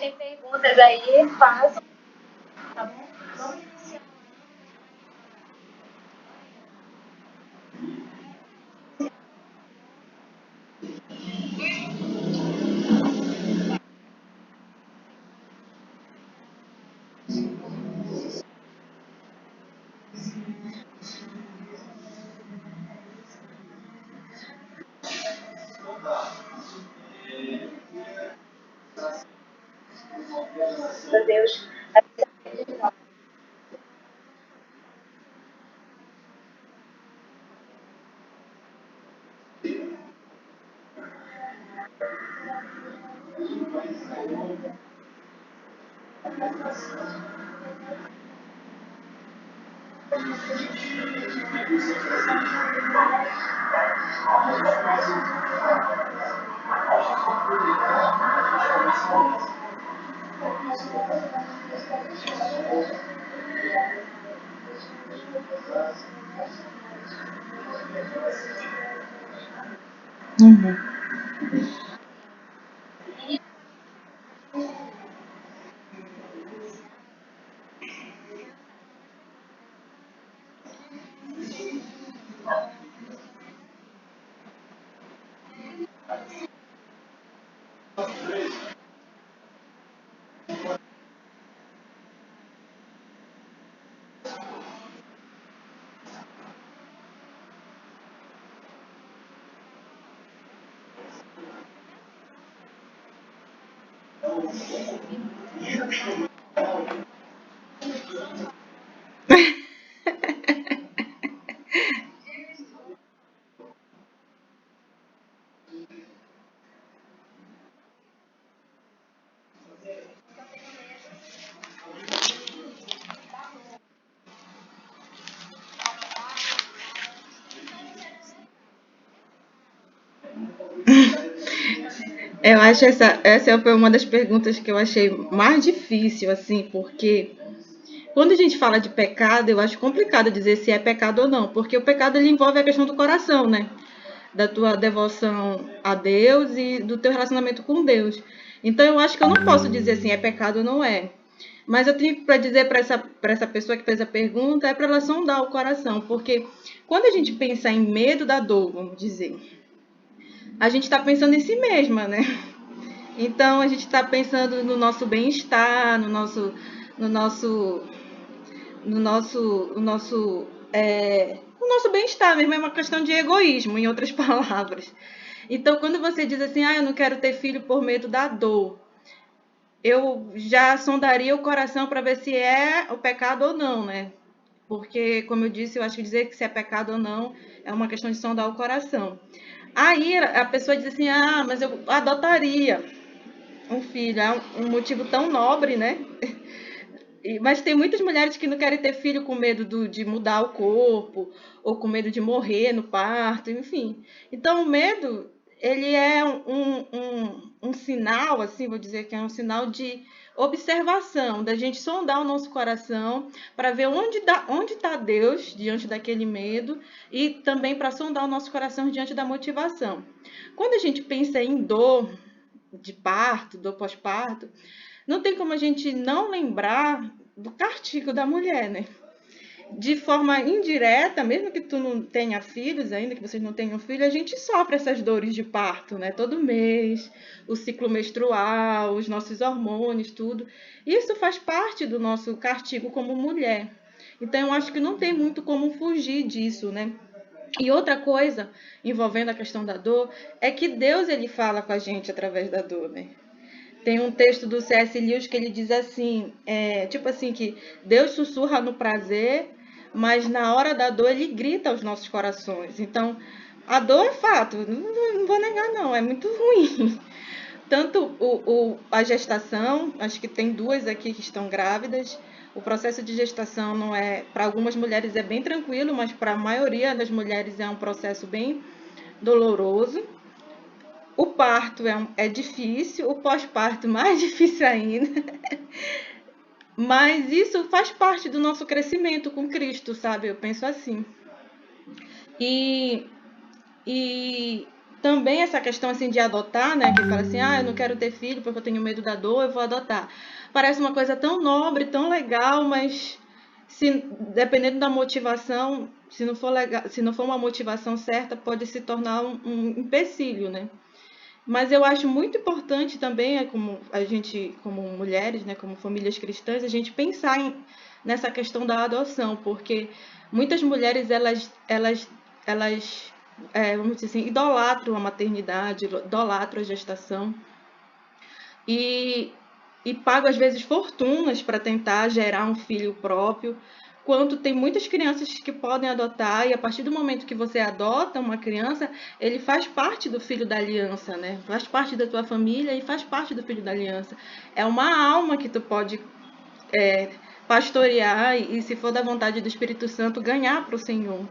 tem perguntas aí, façam, tá bom? Vamos iniciar. Meu Deus. Uhum. Eu acho essa foi uma das perguntas que eu achei mais difícil, assim, porque quando a gente fala de pecado, eu acho complicado dizer se é pecado ou não, porque o pecado ele envolve a questão do coração, né? Da tua devoção a Deus e do teu relacionamento com Deus. Então eu acho que eu não posso dizer assim, é pecado ou não é. Mas eu tenho para dizer para essa pessoa que fez a pergunta, é para ela sondar o coração, porque quando a gente pensa em medo da dor, vamos dizer, a gente está pensando em si mesma, né? Então a gente está pensando no nosso bem-estar, no nosso, no nosso bem-estar mesmo, é uma questão de egoísmo, em outras palavras. Então, quando você diz assim, eu não quero ter filho por medo da dor, eu já sondaria o coração para ver se é o pecado ou não, né? Porque, como eu disse, eu acho que dizer que se é pecado ou não é uma questão de sondar o coração. Aí a pessoa diz assim, mas eu adotaria um filho, é um motivo tão nobre, né? Mas tem muitas mulheres que não querem ter filho com medo de mudar o corpo, ou com medo de morrer no parto, enfim. Então, o medo, ele é um sinal, assim, vou dizer que é um sinal de observação, da gente sondar o nosso coração para ver onde está Deus diante daquele medo e também para sondar o nosso coração diante da motivação. Quando a gente pensa em dor de parto, dor pós-parto, não tem como a gente não lembrar do castigo da mulher, né? De forma indireta, mesmo que tu não tenha filhos ainda, que vocês não tenham filhos, a gente sofre essas dores de parto, né? Todo mês, o ciclo menstrual, os nossos hormônios, tudo. Isso faz parte do nosso castigo como mulher. Então, eu acho que não tem muito como fugir disso, né? E outra coisa envolvendo a questão da dor é que Deus ele fala com a gente através da dor, né? Tem um texto do C.S. Lewis que ele diz assim, tipo assim, que Deus sussurra no prazer, mas na hora da dor ele grita aos nossos corações. Então, a dor é fato, não vou negar não, é muito ruim. Tanto a gestação, acho que tem duas aqui que estão grávidas. O processo de gestação não é, para algumas mulheres é bem tranquilo, mas para a maioria das mulheres é um processo bem doloroso. O parto é difícil, o pós-parto mais difícil ainda. Mas isso faz parte do nosso crescimento com Cristo, sabe? Eu penso assim. E, e também essa questão assim de adotar, né, que fala assim, eu não quero ter filho porque eu tenho medo da dor, eu vou adotar. Parece uma coisa tão nobre, tão legal, mas se dependendo da motivação, se não for legal, se não for uma motivação certa, pode se tornar um empecilho, né? Mas eu acho muito importante também, como a gente, como mulheres, né, como famílias cristãs, a gente pensar nessa questão da adoção, porque muitas mulheres elas vamos dizer assim, idolatram a maternidade, idolatram a gestação e, e pagam às vezes fortunas para tentar gerar um filho próprio, quanto tem muitas crianças que podem adotar, e a partir do momento que você adota uma criança, ele faz parte do filho da aliança, né? Faz parte da tua família e faz parte do filho da aliança. É uma alma que tu pode pastorear e, se for da vontade do Espírito Santo, ganhar para o Senhor.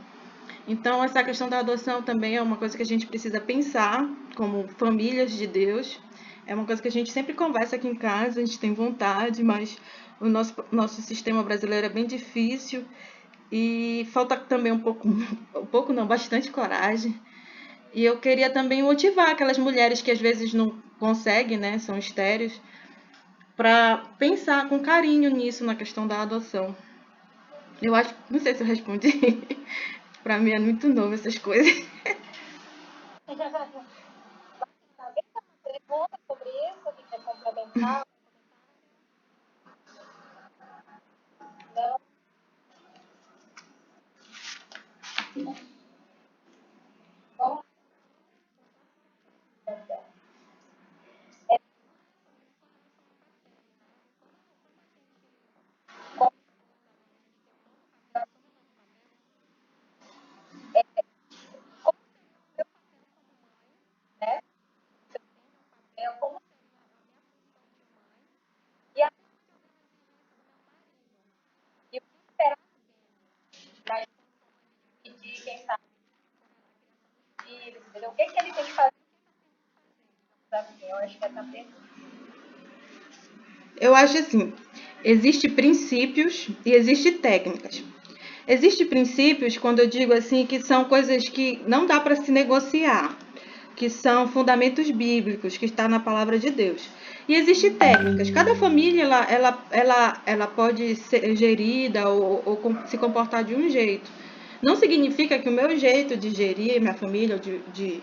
Então, essa questão da adoção também é uma coisa que a gente precisa pensar como famílias de Deus. É uma coisa que a gente sempre conversa aqui em casa, a gente tem vontade, mas o nosso sistema brasileiro é bem difícil e falta também um pouco não, bastante coragem. E eu queria também motivar aquelas mulheres que às vezes não conseguem, né, são estéreis, para pensar com carinho nisso, na questão da adoção. Eu acho, não sei se eu respondi. Para mim é muito novo essas coisas. Alguém tem uma pergunta sobre isso que quer complementar? Não? Vamos lá. Como né? Eu como e a e o que esperar mais pedir, quem sabe, filhos, entendeu? O que, que ele tem que fazer? Assim, eu acho que essa pergunta. Eu acho assim, existem princípios e existem técnicas. Existem princípios, quando eu digo assim, que são coisas que não dá para se negociar, que são fundamentos bíblicos, que está na palavra de Deus. E existem técnicas. Cada família ela pode ser gerida ou se comportar de um jeito. Não significa que o meu jeito de gerir minha família, ou de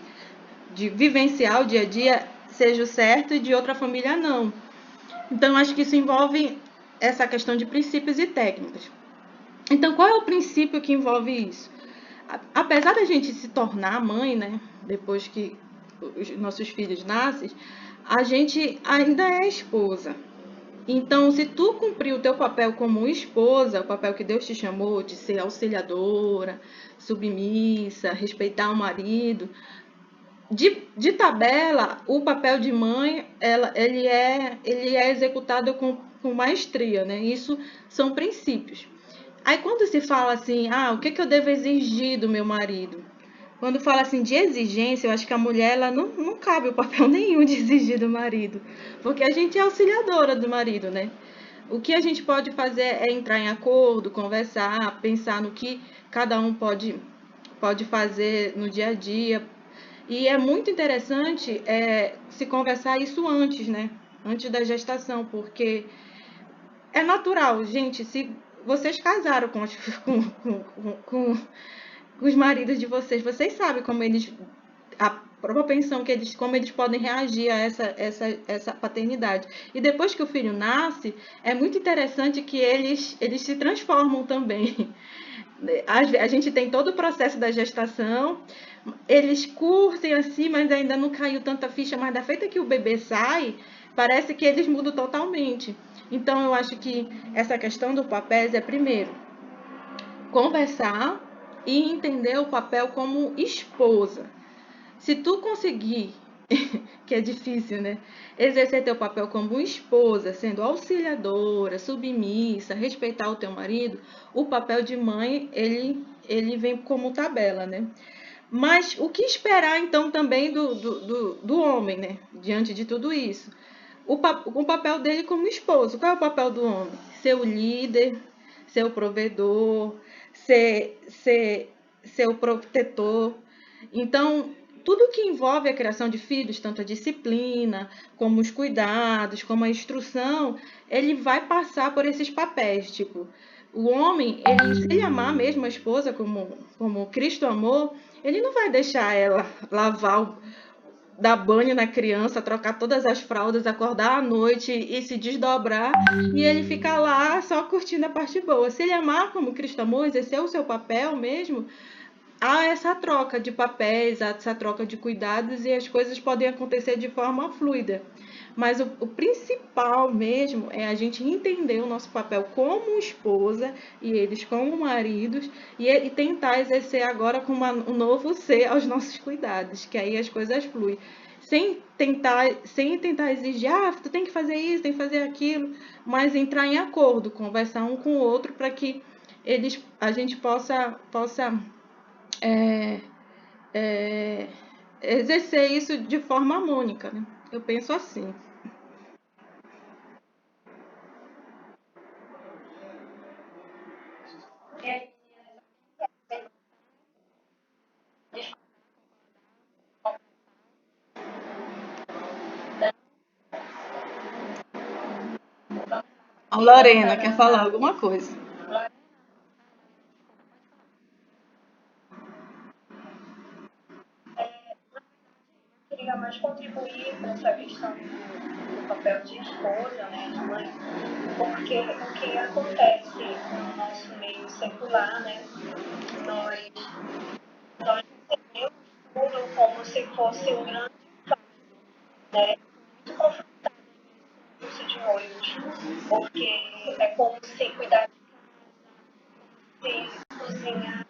vivenciar o dia a dia, seja o certo e de outra família não. Então, acho que isso envolve essa questão de princípios e técnicas. Então, qual é o princípio que envolve isso? Apesar da gente se tornar mãe, né, depois que os nossos filhos nascem, a gente ainda é esposa. Então, se tu cumprir o teu papel como esposa, o papel que Deus te chamou de ser auxiliadora, submissa, respeitar o marido, de tabela, o papel de mãe, ele é executado com maestria, né? Isso são princípios. Aí quando se fala assim, o que eu devo exigir do meu marido? Quando fala assim de exigência, eu acho que a mulher ela não cabe o papel nenhum de exigir do marido, porque a gente é auxiliadora do marido, né? O que a gente pode fazer é entrar em acordo, conversar, pensar no que cada um pode fazer no dia a dia. E é muito interessante se conversar isso antes, né? Antes da gestação, porque é natural, gente. Se vocês casaram com os maridos de vocês, vocês sabem como eles. A propensão que eles, como eles podem reagir a essa paternidade. E depois que o filho nasce, é muito interessante que eles se transformam também. A gente tem todo o processo da gestação, eles curtem assim, mas ainda não caiu tanta ficha, mas da feita que o bebê sai, parece que eles mudam totalmente. Então eu acho que essa questão do papéis é primeiro conversar e entender o papel como esposa. Se tu conseguir, que é difícil, né? Exercer teu papel como esposa, sendo auxiliadora, submissa, respeitar o teu marido, o papel de mãe, ele vem como tabela, né? Mas o que esperar então também do homem, né? Diante de tudo isso? O papel dele como esposo. Qual é o papel do homem? Ser o líder, ser o provedor, ser o protetor. Então, tudo que envolve a criação de filhos, tanto a disciplina, como os cuidados, como a instrução, ele vai passar por esses papéis, tipo, o homem, ele, se ele amar mesmo a esposa como Cristo amou, ele não vai deixar ela lavar dar banho na criança, trocar todas as fraldas, acordar à noite e se desdobrar e ele ficar lá só curtindo a parte boa. Se ele amar como Cristo amou, exercer o seu papel mesmo, há essa troca de papéis, há essa troca de cuidados e as coisas podem acontecer de forma fluida. Mas o principal mesmo é a gente entender o nosso papel como esposa e eles como maridos e tentar exercer agora como um novo ser aos nossos cuidados, que aí as coisas fluem. Sem tentar exigir, tu tem que fazer isso, tem que fazer aquilo, mas entrar em acordo, conversar um com o outro para que a gente possa é, é, exercer isso de forma harmônica, né? Eu penso assim. A Lorena quer falar alguma coisa. Queria mais contribuir para essa questão do papel de esposa, né, de mãe, porque o que acontece no nosso meio secular, né, nós, nós recebemos tudo como se fosse um grande, né, muito conflito de olhos, porque é como se cuidar de si, cozinhar,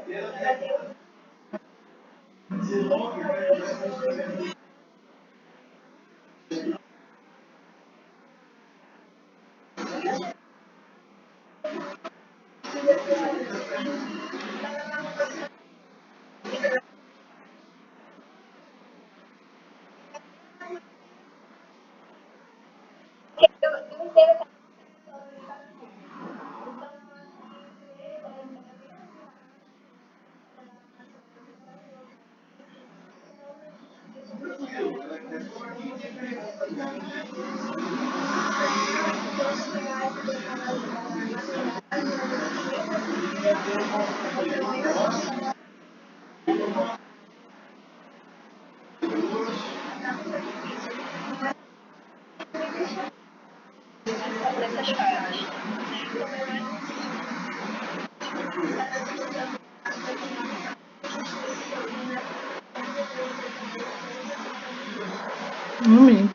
eu entendo. Dessas caras. Amém.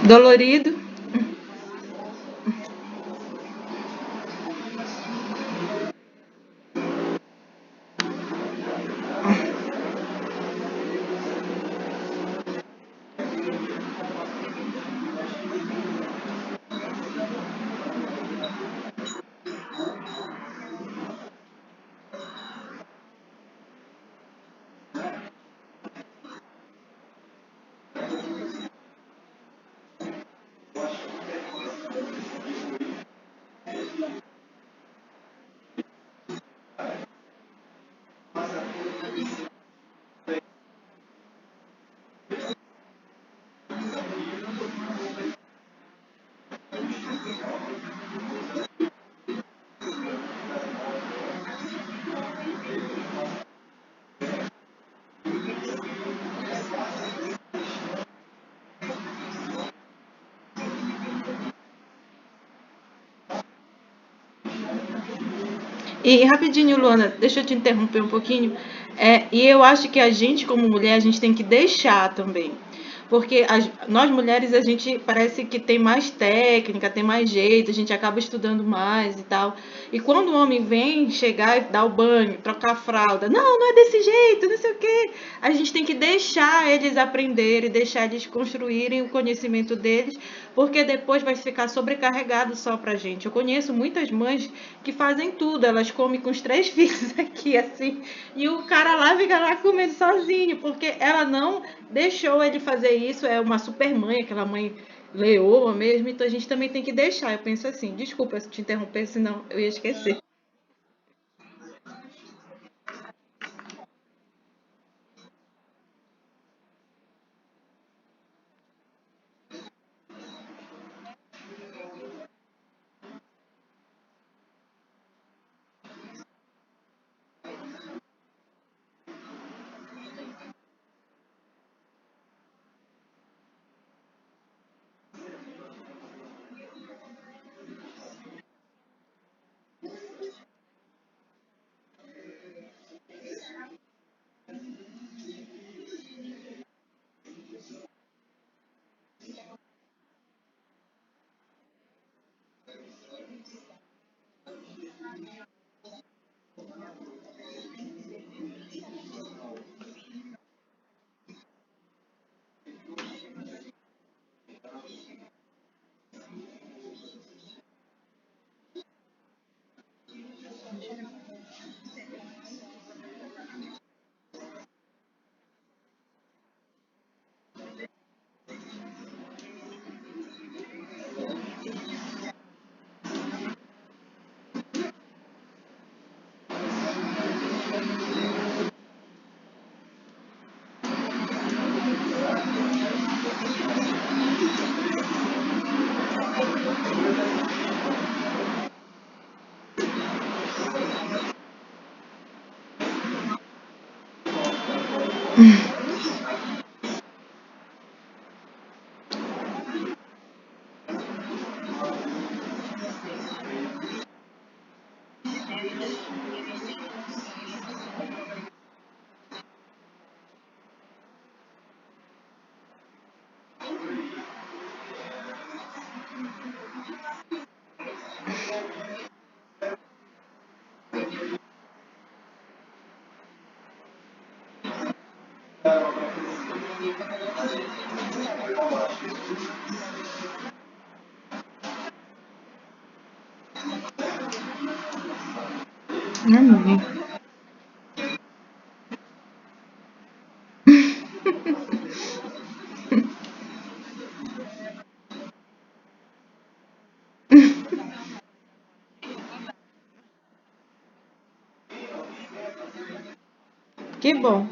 Dolorido. E rapidinho, Luana, deixa eu te interromper um pouquinho. E eu acho que a gente, como mulher, a gente tem que deixar também. Porque nós mulheres, a gente parece que tem mais técnica, tem mais jeito, a gente acaba estudando mais e tal. E quando o homem vem chegar e dar o banho, trocar a fralda, não, não é desse jeito, não sei o quê. A gente tem que deixar eles aprenderem, deixar eles construírem o conhecimento deles, porque depois vai ficar sobrecarregado só pra gente. Eu conheço muitas mães que fazem tudo, elas comem com os três filhos aqui, assim, e o cara lá fica lá comendo sozinho, porque ela não deixou ele fazer isso, é uma super mãe, aquela mãe leoa mesmo, então a gente também tem que deixar. Eu penso assim, desculpa se te interromper, senão eu ia esquecer. Amém. Que bom.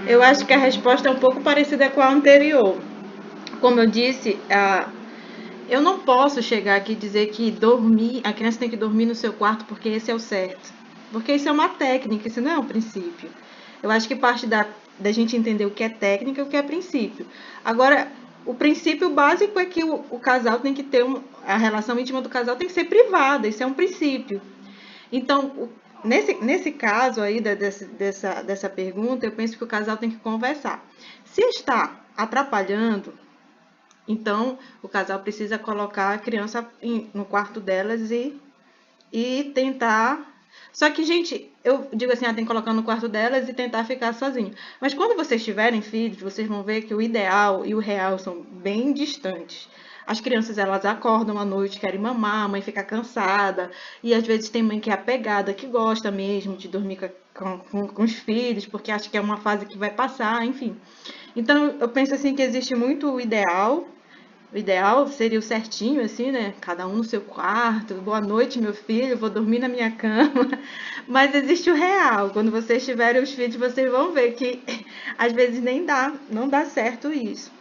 Eu acho que a resposta é um pouco parecida com a anterior. Como eu disse, eu não posso chegar aqui e dizer que a criança tem que dormir no seu quarto porque esse é o certo. Porque isso é uma técnica, isso não é um princípio. Eu acho que parte da gente entender o que é técnica e o que é princípio. Agora, o princípio básico é que o casal tem que ter a relação íntima do casal tem que ser privada, isso é um princípio. Então, nesse caso aí dessa pergunta, eu penso que o casal tem que conversar. Se está atrapalhando, então o casal precisa colocar a criança no quarto delas e tentar. Só que, gente, eu digo assim, tem que colocar no quarto delas e tentar ficar sozinho. Mas quando vocês tiverem filhos, vocês vão ver que o ideal e o real são bem distantes. As crianças, elas acordam à noite, querem mamar, a mãe fica cansada. E às vezes tem mãe que é apegada, que gosta mesmo de dormir com os filhos, porque acha que é uma fase que vai passar, enfim. Então, eu penso assim que existe muito o ideal. O ideal seria o certinho, assim, né? Cada um no seu quarto. Boa noite, meu filho, vou dormir na minha cama. Mas existe o real. Quando vocês tiverem os filhos, vocês vão ver que às vezes nem dá, não dá certo isso.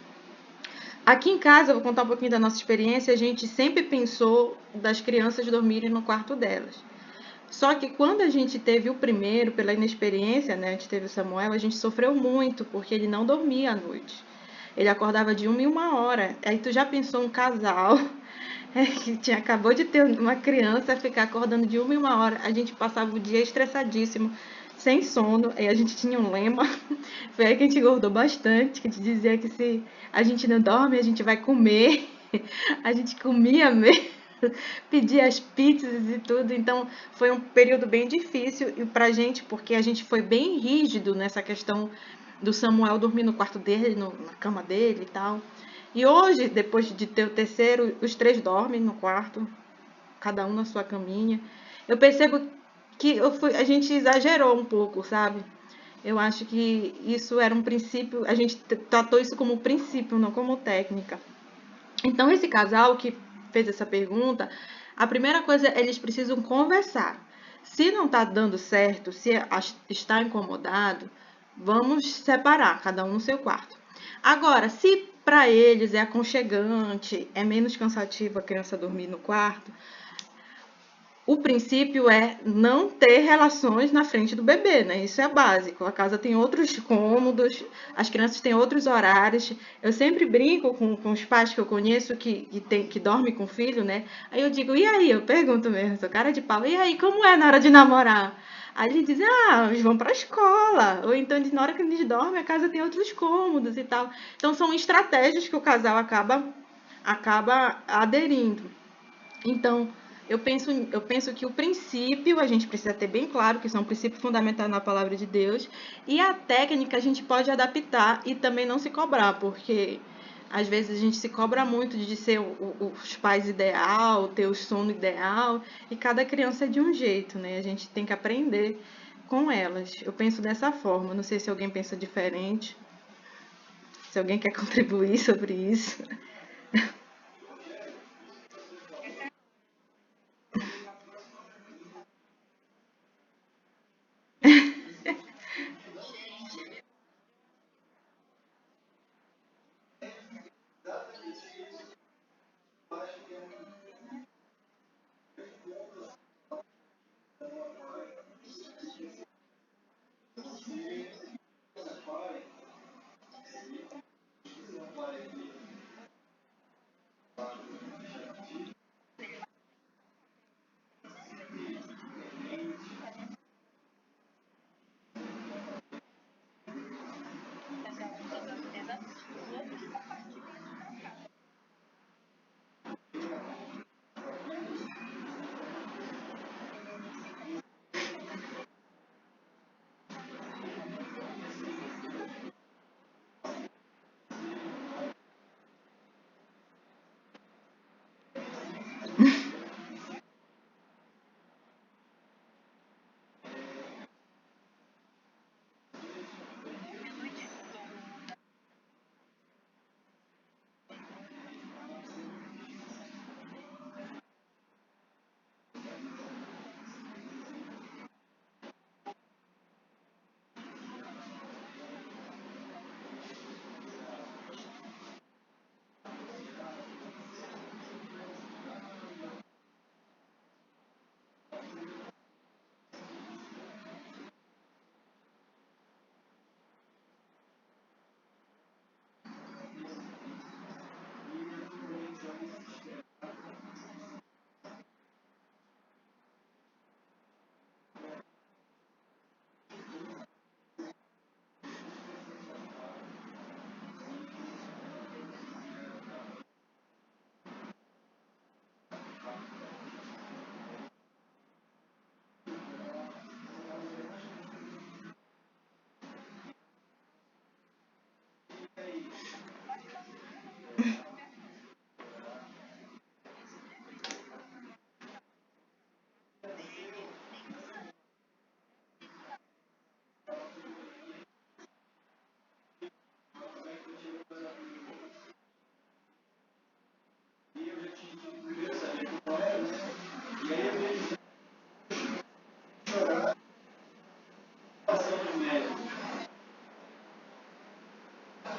Aqui em casa, eu vou contar um pouquinho da nossa experiência. A gente sempre pensou das crianças dormirem no quarto delas. Só que quando a gente teve o primeiro, pela inexperiência, né, a gente teve o Samuel, a gente sofreu muito, porque ele não dormia à noite. Ele acordava de 1 em 1 hora. Aí tu já pensou um casal que acabou de ter uma criança ficar acordando de 1 em 1 hora? A gente passava o dia estressadíssimo, sem sono. Aí a gente tinha um lema, foi aí que a gente engordou bastante, que a gente dizia que se a gente não dorme, a gente vai comer. A gente comia mesmo, pedia as pizzas e tudo. Então foi um período bem difícil e pra gente, porque a gente foi bem rígido nessa questão do Samuel dormir no quarto dele, na cama dele e tal. E hoje, depois de ter o terceiro, os três dormem no quarto, cada um na sua caminha. Eu percebo que a gente exagerou um pouco, sabe? Eu acho que isso era um princípio, a gente tratou isso como princípio, não como técnica. Então, esse casal que fez essa pergunta, a primeira coisa, eles precisam conversar. Se não está dando certo, se está incomodado, vamos separar, cada um no seu quarto. Agora, se para eles é aconchegante, é menos cansativo a criança dormir no quarto, o princípio é não ter relações na frente do bebê, né? Isso é básico. A casa tem outros cômodos, as crianças têm outros horários. Eu sempre brinco com os pais que eu conheço que dormem com filho, né? Aí eu digo, e aí? Eu pergunto mesmo, sou cara de pau, e aí, como é na hora de namorar? Aí eles dizem, eles vão pra escola. Ou então, na hora que eles dormem, a casa tem outros cômodos e tal. Então, são estratégias que o casal acaba aderindo. Então, eu penso que o princípio, a gente precisa ter bem claro que isso é um princípio fundamental na palavra de Deus, e a técnica a gente pode adaptar e também não se cobrar, porque às vezes a gente se cobra muito de ser os pais ideal, ter o sono ideal, e cada criança é de um jeito, né? A gente tem que aprender com elas. Eu penso dessa forma, não sei se alguém pensa diferente, se alguém quer contribuir sobre isso.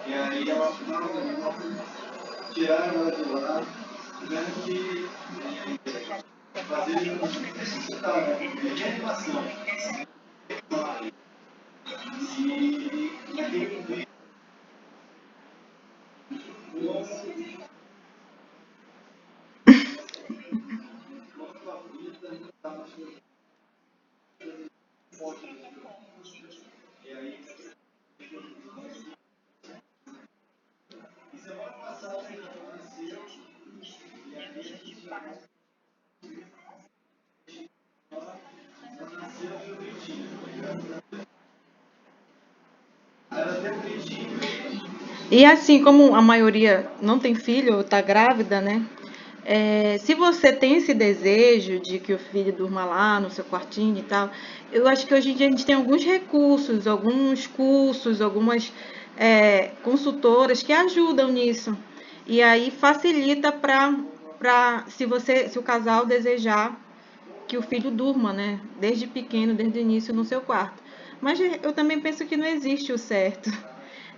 E aí ela tiraram ela de lá, dizendo que E assim, como a maioria não tem filho ou está grávida, né? Se você tem esse desejo de que o filho durma lá no seu quartinho e tal, eu acho que hoje em dia a gente tem alguns recursos, alguns cursos, algumas consultoras que ajudam nisso. E aí facilita se o casal desejar que o filho durma, né? Desde pequeno, desde o início no seu quarto. Mas eu também penso que não existe o certo.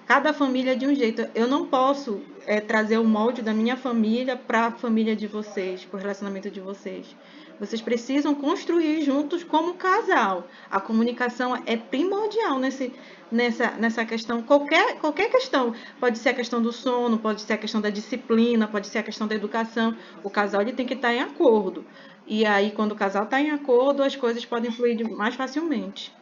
Cada família é de um jeito. Eu não posso trazer o molde da minha família para a família de vocês, para o relacionamento de vocês. Vocês precisam construir juntos como casal. A comunicação é primordial nessa questão. Qualquer questão. Pode ser a questão do sono, pode ser a questão da disciplina, pode ser a questão da educação. O casal ele tem que estar em acordo. E aí, quando o casal está em acordo, as coisas podem fluir mais facilmente.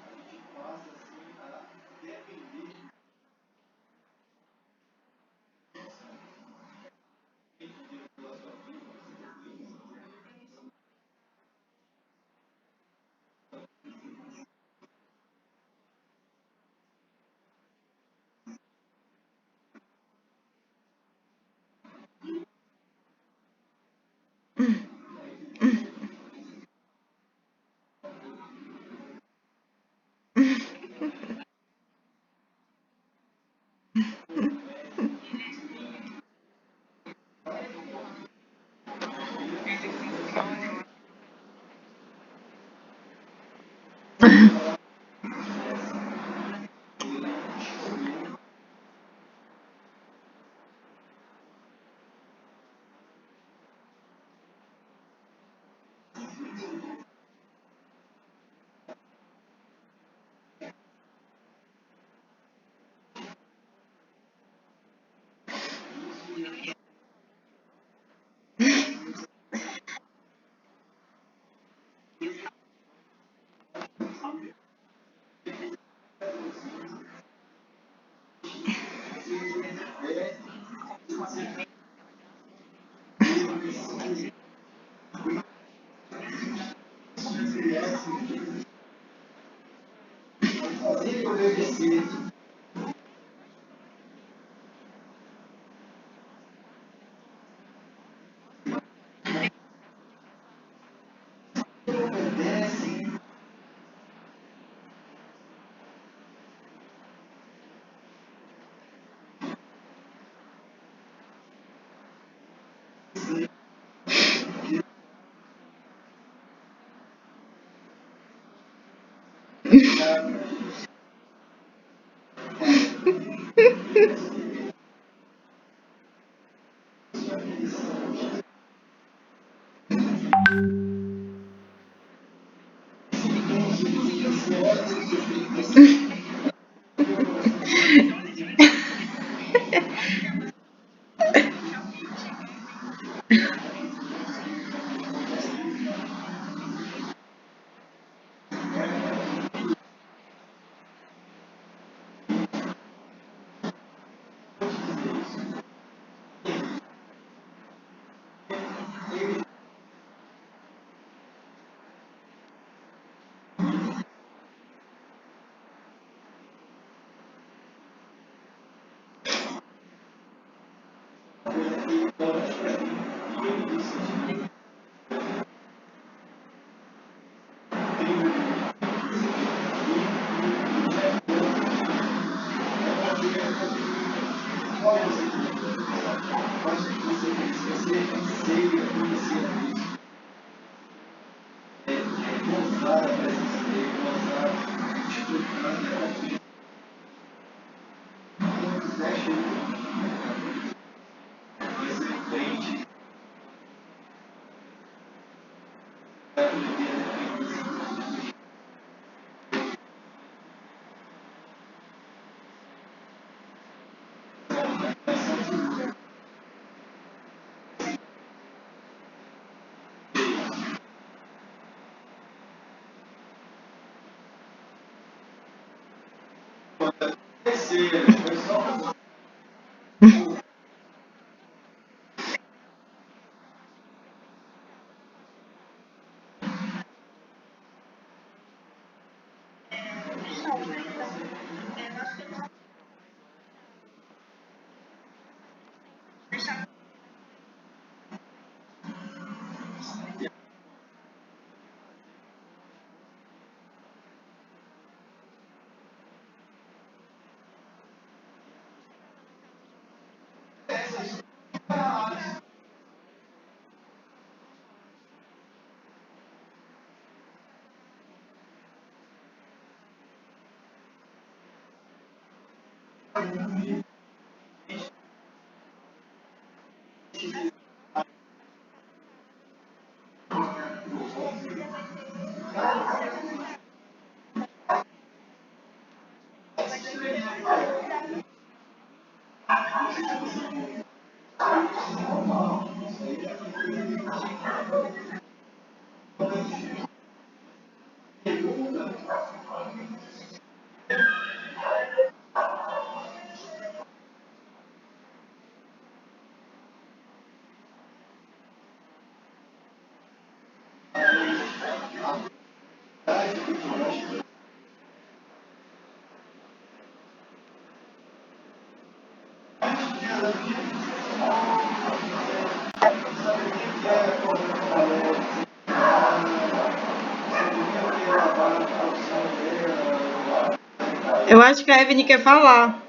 Eu acho que a Evelyn quer falar.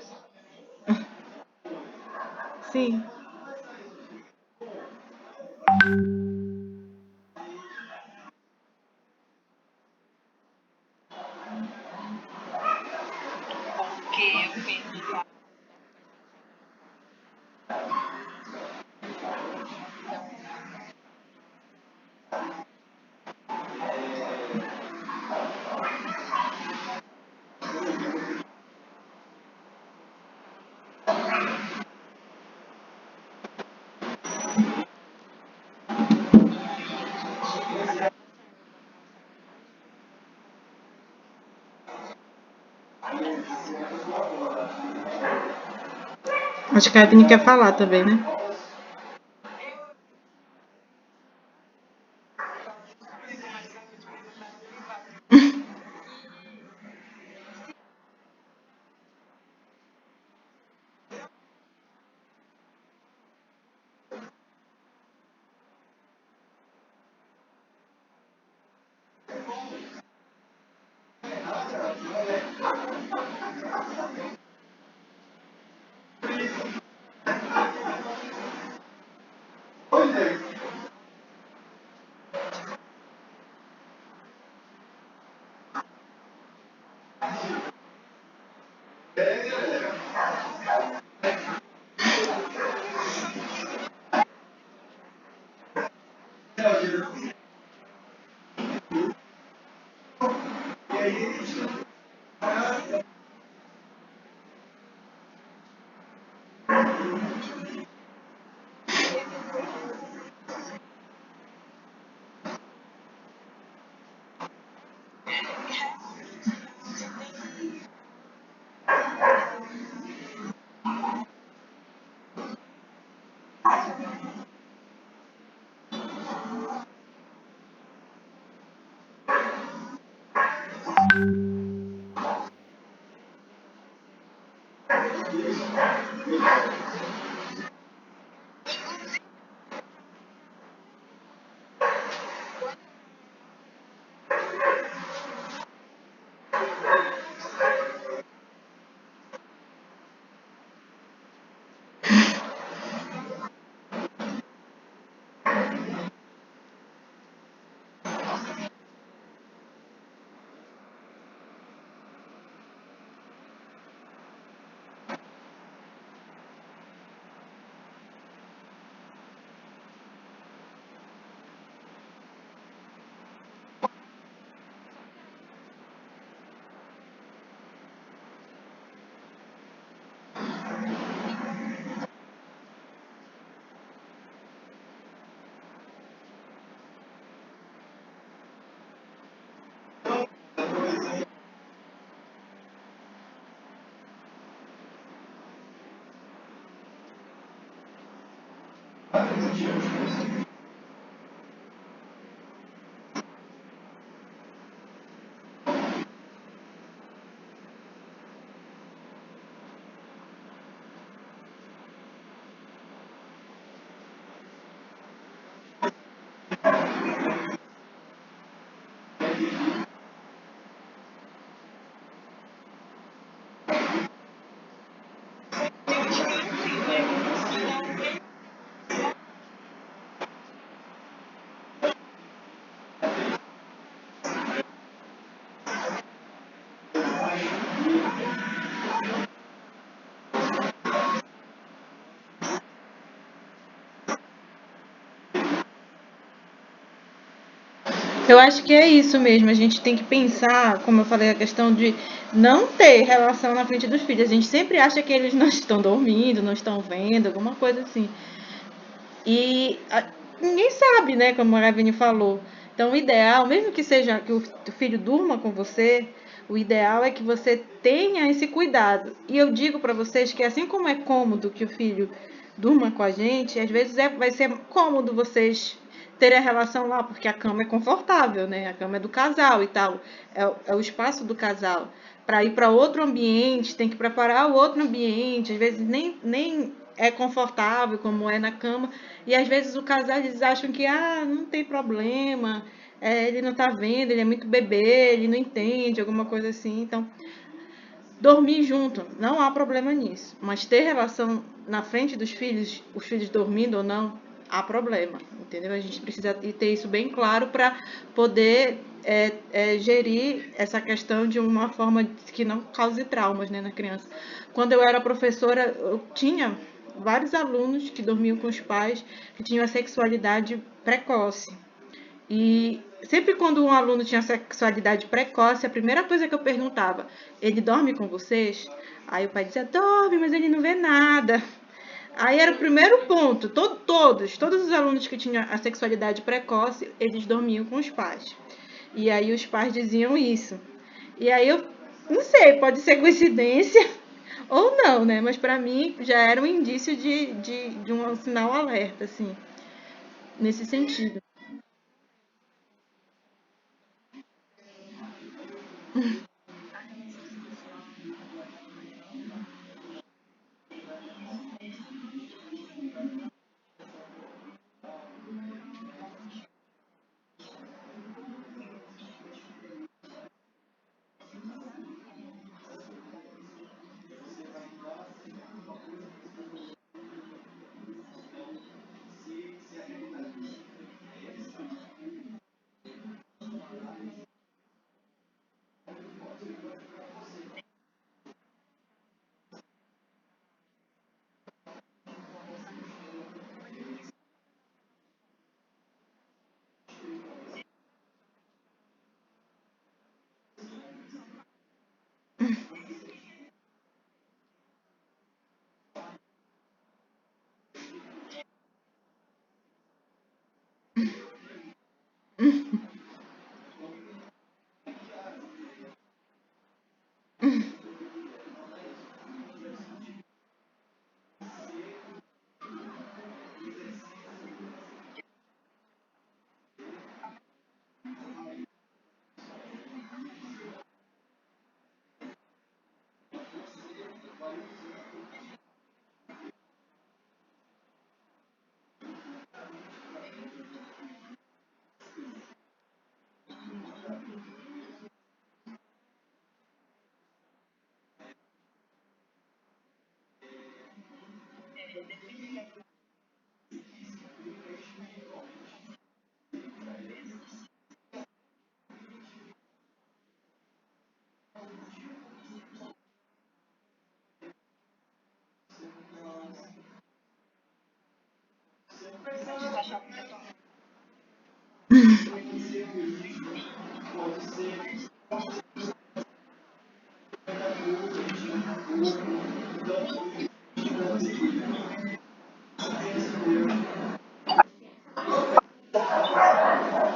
Sim. Porque eu penso, Acho que a Evelyn quer falar também, né? Eu acho que é isso mesmo. A gente tem que pensar, como eu falei, a questão de não ter relação na frente dos filhos. A gente sempre acha que eles não estão dormindo, não estão vendo, alguma coisa assim. E ninguém sabe, né? Como a Ravine falou. Então, o ideal, mesmo que seja que o filho durma com você, o ideal é que você tenha esse cuidado. E eu digo para vocês que, assim como é cômodo que o filho durma com a gente, às vezes vai ser cômodo vocês terem a relação lá, porque a cama é confortável, né? A cama é do casal e tal. É o espaço do casal. Para ir para outro ambiente, tem que preparar o outro ambiente. Às vezes nem é confortável como é na cama. E às vezes o casal eles acham que não tem problema, ele não tá vendo, ele é muito bebê, ele não entende, alguma coisa assim. Então, dormir junto, não há problema nisso. Mas ter relação na frente dos filhos, os filhos dormindo ou não, há problema, entendeu? A gente precisa ter isso bem claro para poder gerir essa questão de uma forma que não cause traumas, né, na criança. Quando eu era professora, eu tinha vários alunos que dormiam com os pais que tinham a sexualidade precoce. E sempre quando um aluno tinha sexualidade precoce, a primeira coisa que eu perguntava, ele dorme com vocês? Aí o pai dizia, dorme, mas ele não vê nada. Aí era o primeiro ponto, todos os alunos que tinham a sexualidade precoce, eles dormiam com os pais. E aí os pais diziam isso. E aí eu não sei, pode ser coincidência ou não, né? Mas para mim já era um indício de um sinal alerta, assim, nesse sentido.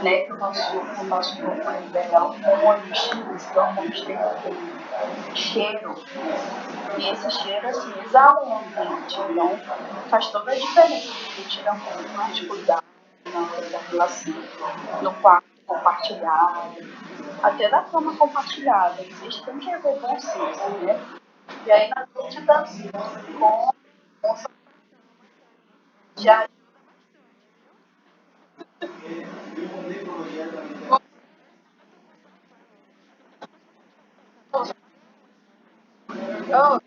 Né? o nosso hormônio dela, hormônios, esses hormônios têm cheiro, e esse cheiro assim exala o ambiente, então faz toda a diferença a gente dar um pouco mais de cuidado na relação, no quarto compartilhado, até na cama compartilhada, vocês têm que haver bom senso, né? E aí na noite da com já oh,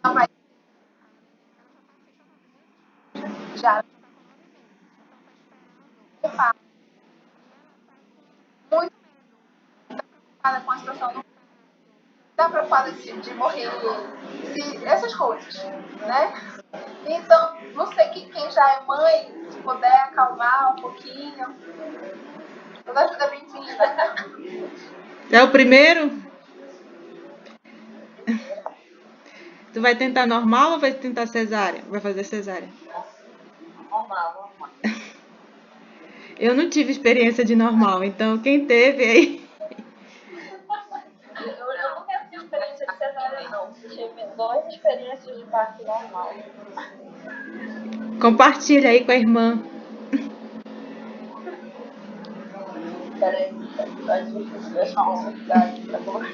ela vai já preocupada, muito preocupada com a situação, não está preocupada de morrer, essas coisas, né? Então, não sei que quem já é mãe, se puder acalmar um pouquinho, toda ajuda é bem-vinda. É o primeiro? Tu vai tentar normal ou vai tentar cesárea? Vai fazer cesárea? Normal. Eu não tive experiência de normal, então quem teve aí. Eu nunca tive experiência de cesárea, não. Tive 2 experiências de parto normal. Compartilha aí com a irmã. Peraí, tá difícil deixar uma verdade pra boa.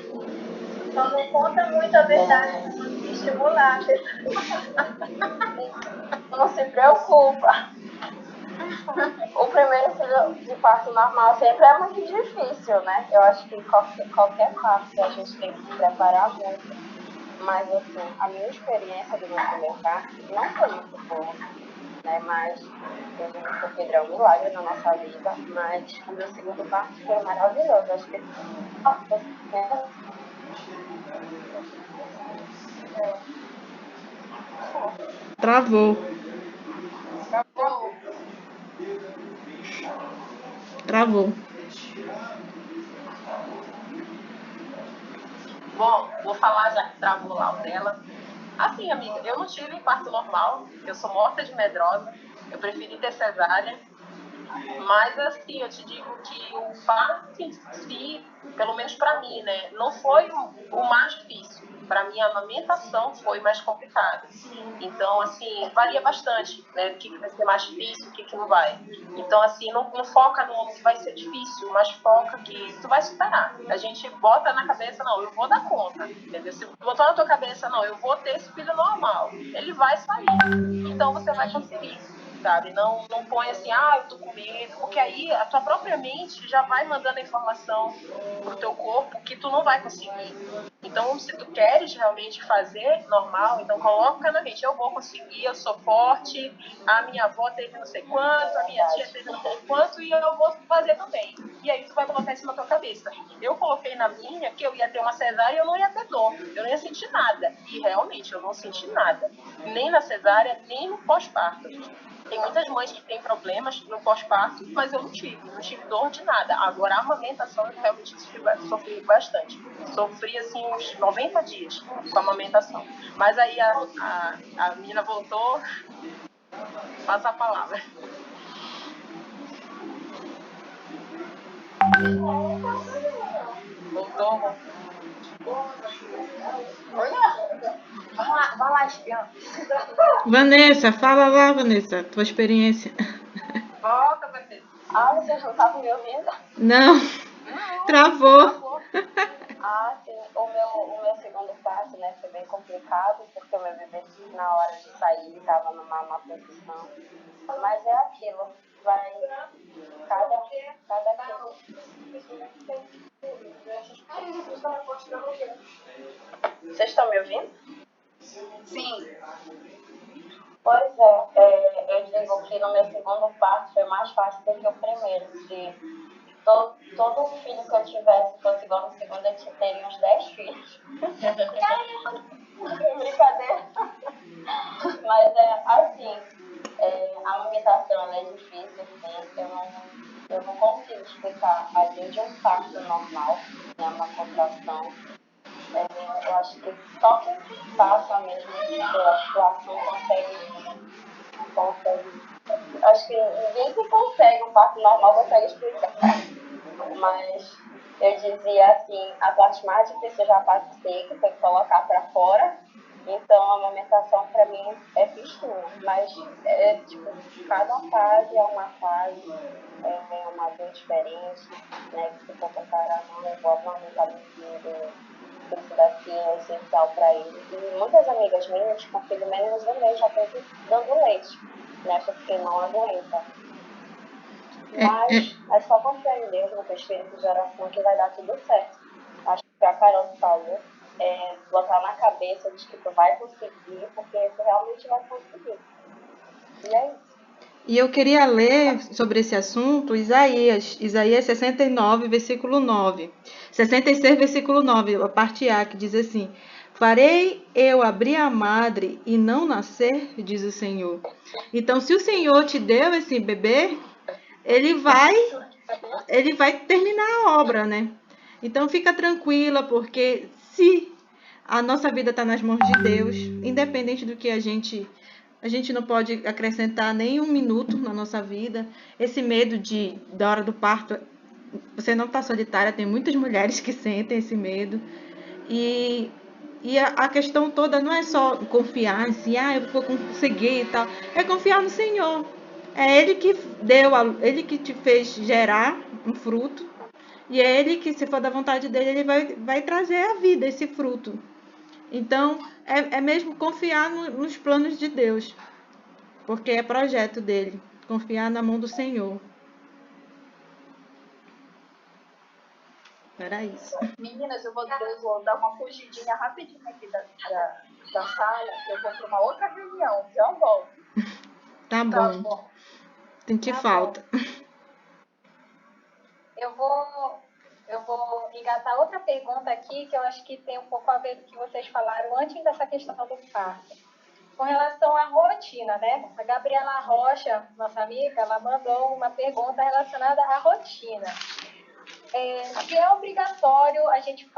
Só não conta muito a verdade pra não estimular. Não se preocupa. O primeiro filho de parto normal sempre é muito difícil, né? Eu acho que qualquer parto a gente tem que se preparar muito. Mas, assim, a minha experiência do meu primeiro parto não foi muito boa, né? Mas eu digo que o Pedro é um milagre na nossa vida. Mas o meu segundo parto foi maravilhoso. Acho que Travou. Travou. Bom, vou falar já que travou lá o dela. Assim, amiga, eu não tive parto normal, eu sou morta de medrosa, eu preferi ter cesárea, mas assim, eu te digo que o parto em si, pelo menos pra mim, né, não foi o mais difícil. Pra mim, a amamentação foi mais complicada. Então, assim, varia bastante, né, o que vai ser mais difícil, o que não vai. Então, assim, não foca no que vai ser difícil, mas foca que tu vai superar. A gente bota na cabeça, não, eu vou dar conta, entendeu? Se botou na tua cabeça, não, eu vou ter esse filho normal, ele vai sair. Então, você vai conseguir, sabe? Não põe assim, eu tô com medo, porque aí a tua própria mente já vai mandando a informação pro teu corpo que tu não vai conseguir. Então, se tu queres realmente fazer normal, então coloca na mente, eu vou conseguir, eu sou forte, a minha avó teve não sei quanto, a minha tia teve não sei quanto, e eu vou fazer também. E aí tu vai colocar isso na tua cabeça. Eu coloquei na minha que eu ia ter uma cesárea e eu não ia ter dor, eu não ia sentir nada. E realmente, eu não senti nada. Nem na cesárea, nem no pós-parto. Tem muitas mães que têm problemas no pós-parto, mas eu não tive dor de nada. Agora, a amamentação eu realmente sofri bastante. Sofri, assim, uns 90 dias com a amamentação. Mas aí a menina voltou, passa a palavra. Voltou. Olha, vai lá, espião. Vanessa, fala lá, Vanessa, tua experiência. Volta, Vanessa. Vocês não estavam me ouvindo? Não, travou. Sim, o meu segundo parto, né, foi bem complicado, porque o meu bebê, na hora de sair, estava numa má posição. Mas é aquilo, vai, cada Vocês estão me ouvindo? Sim. Pois eu digo que no meu segundo parto foi mais fácil do que o primeiro. Se todo filho que eu tivesse fosse igual no segundo, eu teria uns 10 filhos. Brincadeira. Mas assim, a amamentação ela é difícil, sim. Eu não consigo explicar, além de um parto normal, né, uma contração, Eu acho que só quem passa mesmo pela situação consegue. Acho que ninguém que consegue um parto normal consegue explicar. Mas eu dizia assim, a parte mais difícil eu já passei, que foi colocar para fora. Então a amamentação para mim é fichinha. Mas tipo, cada fase é uma fase, é uma dor diferente, né? Que se for comparar, não, eu vou amamentar meu filho, isso daqui é essencial para ele. E muitas amigas minhas, com filho menos de um mês, já estão dando leite, né? Porque não aguenta. Mas é só confiar em Deus, no teu espírito de oração, que vai dar tudo certo. Acho que a Carol falou, botar na cabeça de que tu vai conseguir, porque tu realmente vai conseguir. E é isso. E eu queria ler sobre esse assunto Isaías 69, versículo 9. 66, versículo 9, a parte A, que diz assim: Farei eu abrir a madre e não nascer, diz o Senhor. Então, se o Senhor te deu esse bebê, ele vai terminar a obra, né? Então, fica tranquila, porque se a nossa vida está nas mãos de Deus, independente do que a gente não pode acrescentar nem um minuto na nossa vida. Esse medo da hora do parto, você não está solitária, tem muitas mulheres que sentem esse medo. E a questão toda não é só confiar assim, eu vou conseguir e tal. É confiar no Senhor. É Ele que Ele que te fez gerar um fruto. E é Ele que, se for da vontade dele, Ele vai trazer à vida esse fruto. Então, é mesmo confiar nos planos de Deus. Porque é projeto dele. Confiar na mão do Senhor. Era isso. Meninas, eu vou dar uma fugidinha rapidinho aqui da sala. Eu vou para uma outra reunião. Já volto. Tá bom. Senti falta. Bom. Eu vou engatar outra pergunta aqui, que eu acho que tem um pouco a ver com o que vocês falaram antes dessa questão do parto. Com relação à rotina, né? A Gabriela Rocha, nossa amiga, ela mandou uma pergunta relacionada à rotina. Se é obrigatório a gente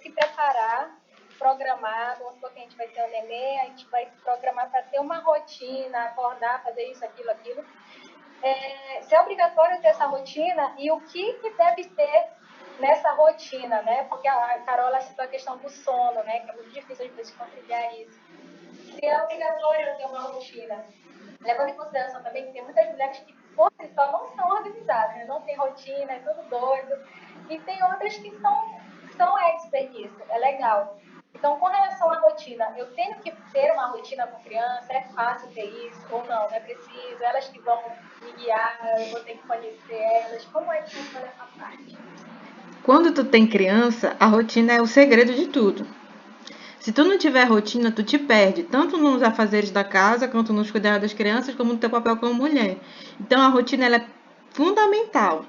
se preparar, programar, vamos supor que a gente vai ter um neném, a gente vai se programar para ter uma rotina, acordar, fazer isso, aquilo. Se é obrigatório ter essa rotina e o que deve ter nessa rotina, né? Porque a Carola citou a questão do sono, né? Que é muito difícil às vezes conciliar isso. Se é obrigatório ter uma rotina, levando em consideração também que tem muitas mulheres que por si só não são organizadas, né? Não tem rotina, é tudo doido, e tem outras que são expert nisso, é legal. Então, com relação à rotina, eu tenho que ter uma rotina com criança, é fácil ter isso ou não é preciso, elas que vão me guiar, eu vou ter que conhecer elas, como é que funciona essa parte? Quando tu tem criança, a rotina é o segredo de tudo. Se tu não tiver rotina, tu te perde, tanto nos afazeres da casa, quanto nos cuidados das crianças, como no teu papel como mulher. Então, a rotina ela é fundamental.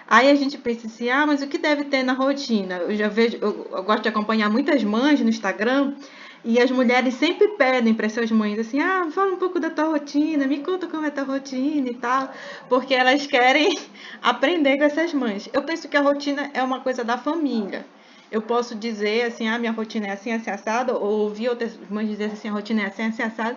Aí a gente pensa assim, mas o que deve ter na rotina? Eu já vejo, eu gosto de acompanhar muitas mães no Instagram, e as mulheres sempre pedem para suas mães assim, fala um pouco da tua rotina, me conta como é a tua rotina e tal, porque elas querem aprender com essas mães. Eu penso que a rotina é uma coisa da família. Eu posso dizer assim, minha rotina é assim, assim, assado, ou ouvir outras mães dizer assim, a rotina é assim, assim, assado,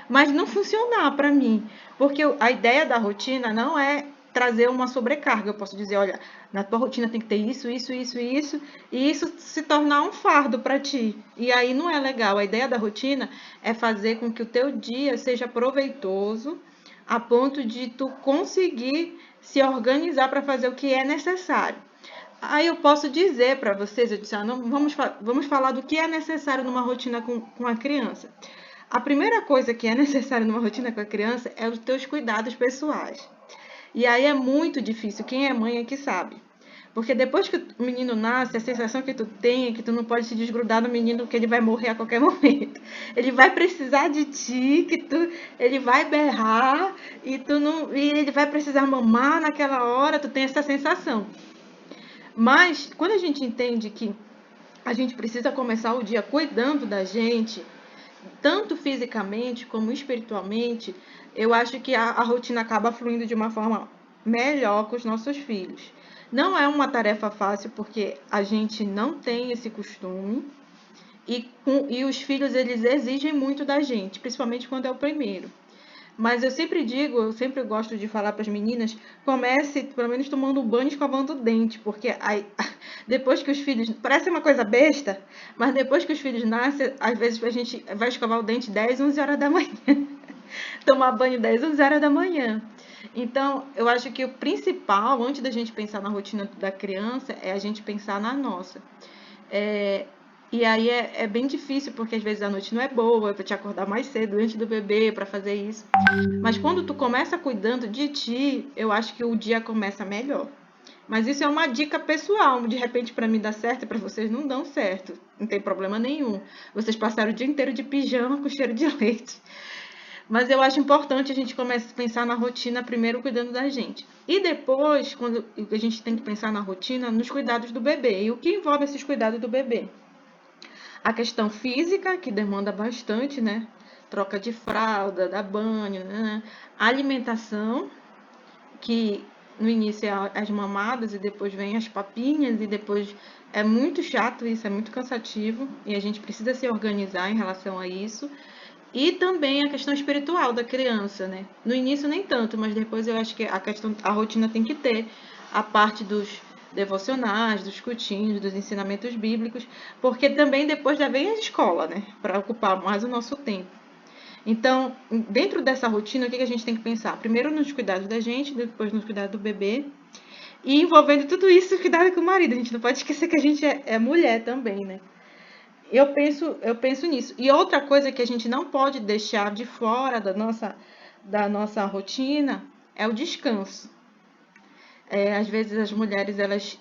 mas não funcionar para mim, porque a ideia da rotina não é trazer uma sobrecarga. Eu posso dizer, olha, na tua rotina tem que ter isso, isso, isso e isso, e isso se tornar um fardo para ti. E aí não é legal. A ideia da rotina é fazer com que o teu dia seja proveitoso, a ponto de tu conseguir se organizar para fazer o que é necessário. Aí eu posso dizer para vocês, eu disse, vamos falar do que é necessário numa rotina com a criança. A primeira coisa que é necessária numa rotina com a criança é os teus cuidados pessoais. E aí é muito difícil, quem é mãe é que sabe. Porque depois que o menino nasce, a sensação que tu tem é que tu não pode se desgrudar do menino, que ele vai morrer a qualquer momento. Ele vai precisar de ti, ele vai berrar e ele vai precisar mamar naquela hora, tu tem essa sensação. Mas quando a gente entende que a gente precisa começar o dia cuidando da gente, tanto fisicamente como espiritualmente, eu acho que a rotina acaba fluindo de uma forma melhor com os nossos filhos. Não é uma tarefa fácil porque a gente não tem esse costume E os filhos, eles exigem muito da gente, principalmente quando é o primeiro. Mas eu sempre gosto de falar para as meninas, comece pelo menos tomando um banho e escovando o dente, porque aí, depois que os filhos, parece uma coisa besta, mas depois que os filhos nascem, às vezes a gente vai escovar o dente 10, 11 horas da manhã, tomar banho 10, 11 horas da manhã. Então, eu acho que o principal, antes da gente pensar na rotina da criança, é a gente pensar na nossa. E aí é bem difícil, porque às vezes a noite não é boa, para te acordar mais cedo antes do bebê, para fazer isso. Mas quando tu começa cuidando de ti, eu acho que o dia começa melhor. Mas isso é uma dica pessoal. De repente, para mim dá certo e para vocês não dão certo. Não tem problema nenhum. Vocês passaram o dia inteiro de pijama com cheiro de leite. Mas eu acho importante a gente começar a pensar na rotina primeiro cuidando da gente. E depois, quando a gente tem que pensar na rotina, nos cuidados do bebê. E o que envolve esses cuidados do bebê? A questão física, que demanda bastante, né? Troca de fralda, dar banho, né? A alimentação, que no início é as mamadas e depois vem as papinhas e depois é muito chato isso, é muito cansativo e a gente precisa se organizar em relação a isso. E também a questão espiritual da criança, né? No início nem tanto, mas depois eu acho que a rotina tem que ter a parte dos devocionais, dos cultinhos, dos ensinamentos bíblicos, porque também depois já vem a escola, né? Para ocupar mais o nosso tempo. Então, dentro dessa rotina, o que a gente tem que pensar? Primeiro nos cuidados da gente, depois nos cuidados do bebê. E envolvendo tudo isso, cuidado com o marido. A gente não pode esquecer que a gente é mulher também, né? Eu penso nisso. E outra coisa que a gente não pode deixar de fora da nossa rotina é o descanso. Às vezes as mulheres elas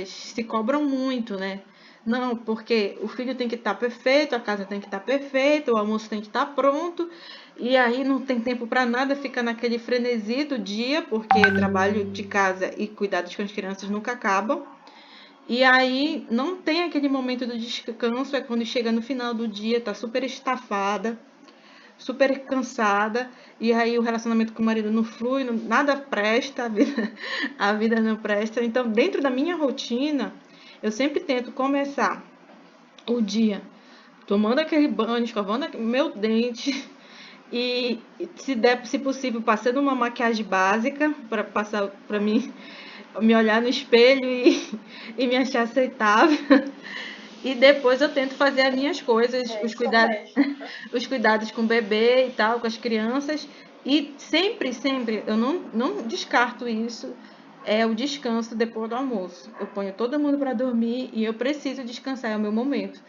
se cobram muito, né? Não, porque o filho tem que estar perfeito, a casa tem que estar perfeita, o almoço tem que estar pronto, e aí não tem tempo para nada, fica naquele frenesi do dia, porque trabalho de casa e cuidados com as crianças nunca acabam. E aí não tem aquele momento do descanso, é quando chega no final do dia, tá super estafada, super cansada, e aí o relacionamento com o marido não flui, nada presta, a vida não presta. Então, dentro da minha rotina, eu sempre tento começar o dia tomando aquele banho, escovando meu dente e se possível, passando uma maquiagem básica para passar para mim me olhar no espelho e me achar aceitável. E depois eu tento fazer as minhas coisas, os cuidados com o bebê e tal, com as crianças. E sempre, sempre, eu não descarto isso, é o descanso depois do almoço. Eu ponho todo mundo para dormir e eu preciso descansar, é o meu momento.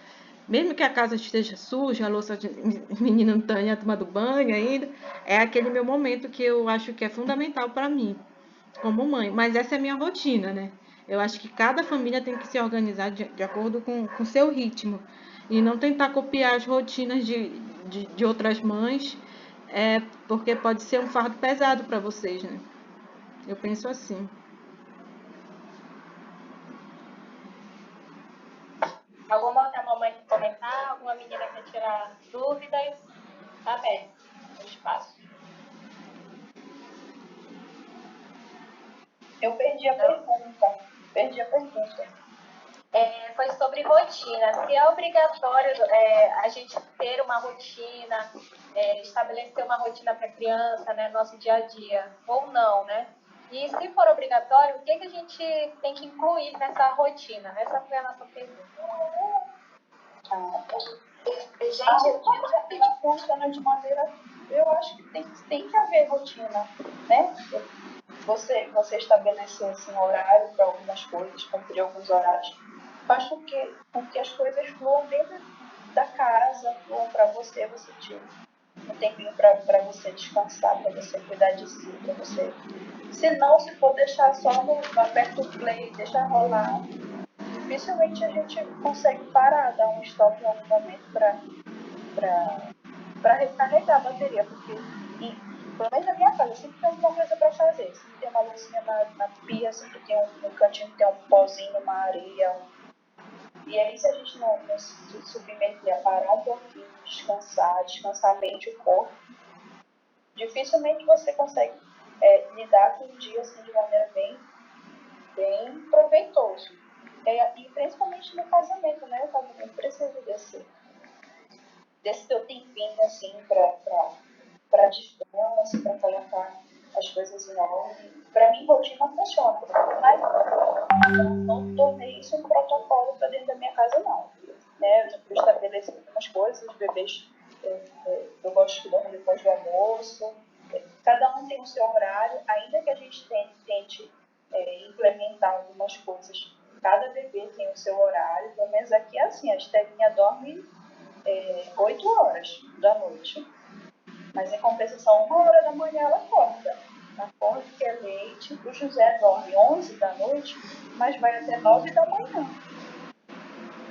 Mesmo que a casa esteja suja, a louça de menina não tenha tomado banho ainda, é aquele meu momento que eu acho que é fundamental para mim, como mãe. Mas essa é a minha rotina, né? Eu acho que cada família tem que se organizar de acordo com o seu ritmo. E não tentar copiar as rotinas de outras mães, porque pode ser um fardo pesado para vocês, né? Eu penso assim. Alguma outra mamãe quer comentar? Alguma menina quer tirar dúvidas? Tá aberto o espaço. Eu perdi a pergunta. Foi sobre rotina. Se é obrigatório a gente ter uma rotina, estabelecer uma rotina para a criança, né, nosso dia a dia, ou não, né? E se for obrigatório, o que a gente tem que incluir nessa rotina? Essa foi a nossa pergunta. Gente, funciona de maneira. Eu acho que tem que haver rotina, né? Você estabelecer assim, horário para algumas coisas, cumprir alguns horários, faz com que as coisas fluam dentro da casa, fluam para você tira um tempinho para você descansar, para você cuidar de si, para você. Se for deixar só no aperto o play, deixar rolar, dificilmente a gente consegue parar, dar um stop em algum momento para recarregar a bateria, porque pelo menos na minha casa sempre tem alguma coisa para fazer, sempre tem uma luzinha na pia, sempre tem um cantinho que tem um pozinho, uma areia, e aí se a gente não se submeter a parar um pouquinho, descansar a mente, o corpo, dificilmente você consegue lidar com o dia assim, de maneira bem proveitoso. E principalmente no casamento, né? O casamento precisa desse teu tempinho, assim, para descanso, para colocar as coisas em ordem. Para mim, rotina funciona. Mas não tornei isso um protocolo para dentro da minha casa, não. Né? Eu estabeleci algumas coisas, os bebês, eu gosto de dormir depois do almoço. Cada um tem o seu horário, ainda que a gente tente implementar algumas coisas. Cada bebê tem o seu horário, pelo menos aqui é assim, a Estelinha dorme 8 horas da noite. Mas em compensação, 1 hora da manhã ela acorda. Acorda que é leite. O José dorme 11 da noite, mas vai até 9 da manhã.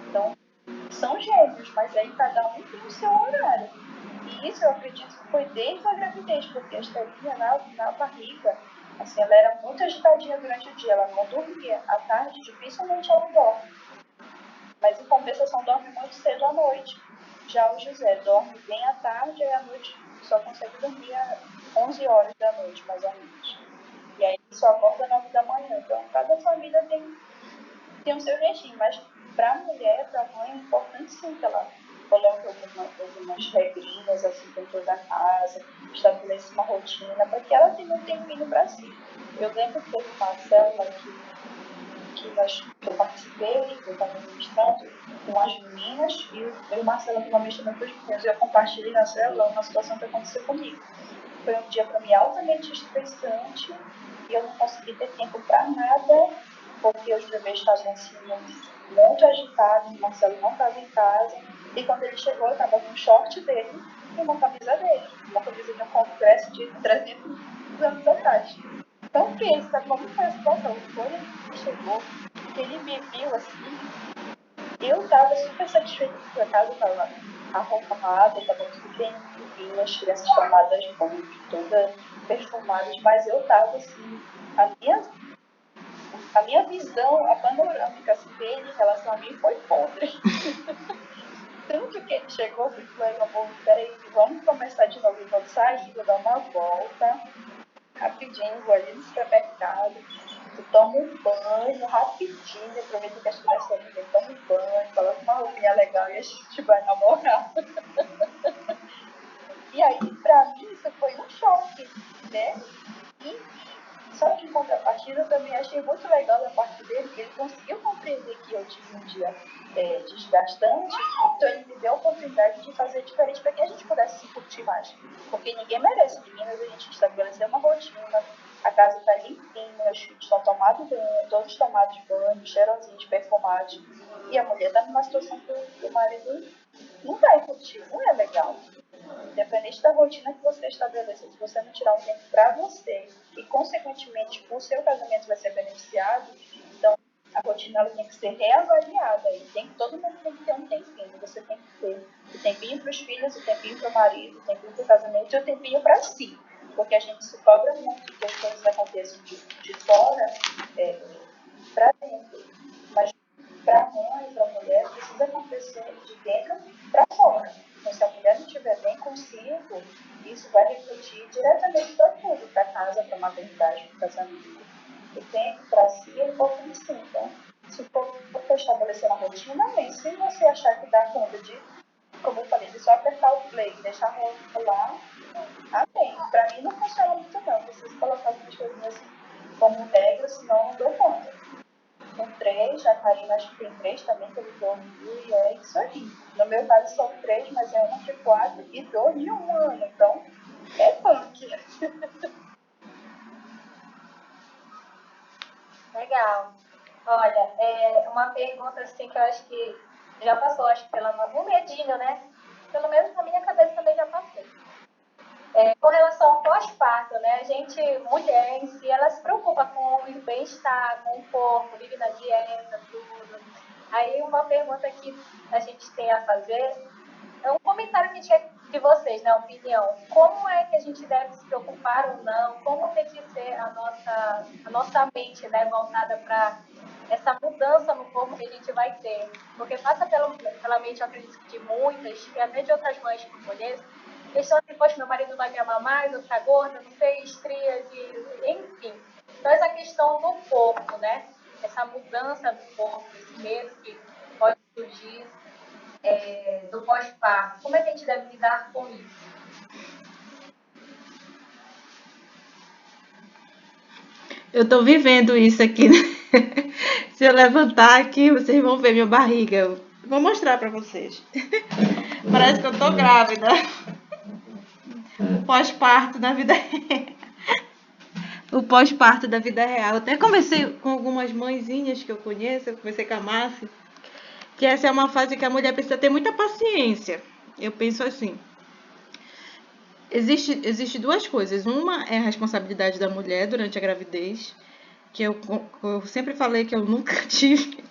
Então, são gêmeos, mas aí cada um tem o seu horário. E isso eu acredito que foi desde a gravidez, porque a Estelinha na barriga, assim, ela era muito agitadinha durante o dia, ela não dormia. À tarde, dificilmente ela dorme. Mas em compensação, dorme muito cedo à noite. Já o José dorme bem à tarde e à noite só consegue dormir às 11 horas da noite, mais ou menos. E aí só acorda às 9 da manhã. Então, cada família tem o seu jeitinho, mas para a mulher, para a mãe, é importante sim que ela coloque algumas regrinhas assim dentro da casa, estabeleça uma rotina, para que ela tenha um tempinho para si. Eu lembro que teve uma célula que eu participei, eu estava ministrando com as meninas e o Marcelo estava ministrando com os meninos. Eu compartilhei na célula uma situação que aconteceu comigo. Foi um dia para mim altamente estressante e eu não consegui ter tempo para nada, porque os bebês estavam assim, muito agitados, o Marcelo não estava em casa. E quando ele chegou, eu estava com um short dele e uma camisa dele, uma camisa de um congresso de 300 anos atrás. Então, pensa como foi a situação. Quando ele chegou, que ele me viu assim, eu estava super satisfeita com a casa, estava arrumada, estava tudo bem limpinho, as crianças tomadas banho, todas perfumadas, mas eu estava assim, a minha visão, a panorâmica assim, dele em relação a mim foi podre. Tanto que ele chegou e falou, amor, peraí, vamos começar de novo, vou sair, vou dar uma volta, rapidinho, vou ali no supermercado, tu toma um banho rapidinho, aproveita que as crianças estão ali, toma um banho, coloca uma roupinha legal e a gente vai namorar. E aí, pra mim, isso foi um choque, né? Só que em contrapartida, eu também achei muito legal da parte dele, que ele conseguiu compreender que eu tive um dia desgastante, então ele me deu a oportunidade de fazer diferente para que a gente pudesse se curtir mais. Porque ninguém merece, meninas, a gente estabeleceu uma rotina, a casa está limpinha, os filhos estão tomados banho, todos tomados banho, cheirosinhos, perfumados, e a mulher está numa situação que o marido não vai curtir, não é legal. Independente da rotina que você estabelecer, se você não tirar um tempo para você e, consequentemente, o seu casamento vai ser beneficiado, então a rotina ela tem que ser reavaliada e todo mundo tem que ter um tempinho. Você tem que ter o tempinho para os filhos, o tempinho para o marido, o tempinho para o casamento e o tempinho para si. Porque a gente se cobra muito que as coisas aconteçam de fora para dentro. Mas para a mãe, para a mulher, precisa acontecer de dentro para fora. Então, se a mulher não estiver bem consigo, isso vai refletir diretamente para tudo, para casa, para a maternidade, para o casamento. O tempo para si é importante sim. Então, se for estabelecer uma rotina, bem, se você achar que dá conta de, como eu falei, de só apertar o play, deixar rolar, amém. Para mim não funciona muito não. Preciso colocar algumas coisinhas assim, como regra, senão não dou conta. Com 3, a Karina acho que tem 3 também, que ele dormiu, e é isso aí. No meu caso são 3, mas é uma de 4 e 2 de 1 ano, então é punk. Legal. Olha, uma pergunta assim que eu acho que já passou, acho que um medinho, né? Pelo menos na minha cabeça também já passou. Com relação ao pós-parto, né? A gente, mulher em si, ela se preocupa com o bem-estar, com o corpo, vive na dieta, tudo. Aí uma pergunta que a gente tem a fazer é um comentário que a gente quer de vocês, né? Opinião. Como é que a gente deve se preocupar ou não? Como tem que ser a nossa mente, né? Voltada para essa mudança no corpo que a gente vai ter. Porque passa pela mente, eu acredito, de muitas, e até de outras mães que eu conheço, questão de, poxa, meu marido vai me amar mais, eu ficar gorda, não sei, estrias, enfim. Então, essa questão do corpo, né? Essa mudança do corpo, esse medo que pode surgir. do pós-parto, como é que a gente deve lidar com isso? Eu tô vivendo isso aqui, né? Se eu levantar aqui, vocês vão ver minha barriga. Eu vou mostrar pra vocês. Parece que eu tô grávida. O pós-parto na vida O pós-parto da vida real. Eu até conversei com algumas mãezinhas que eu conheço, eu conversei com a Márcia, que essa é uma fase que a mulher precisa ter muita paciência. Eu penso assim, existe duas coisas. Uma é a responsabilidade da mulher durante a gravidez, que eu sempre falei que eu nunca tive.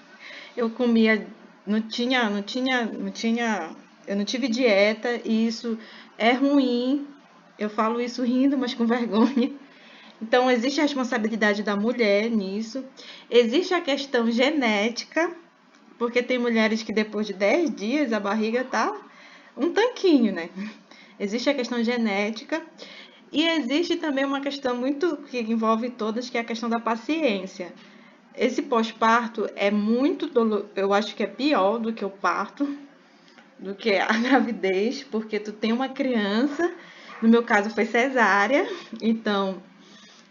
Eu comia, eu não tive dieta e isso é ruim. Eu falo isso rindo, mas com vergonha. Então, existe a responsabilidade da mulher nisso. Existe a questão genética, porque tem mulheres que depois de 10 dias a barriga tá um tanquinho, né? Existe a questão genética e existe também uma questão muito que envolve todas, que é a questão da paciência. Esse pós-parto é muito doloroso, eu acho que é pior do que o parto, do que a gravidez, porque tu tem uma criança, no meu caso foi cesárea, então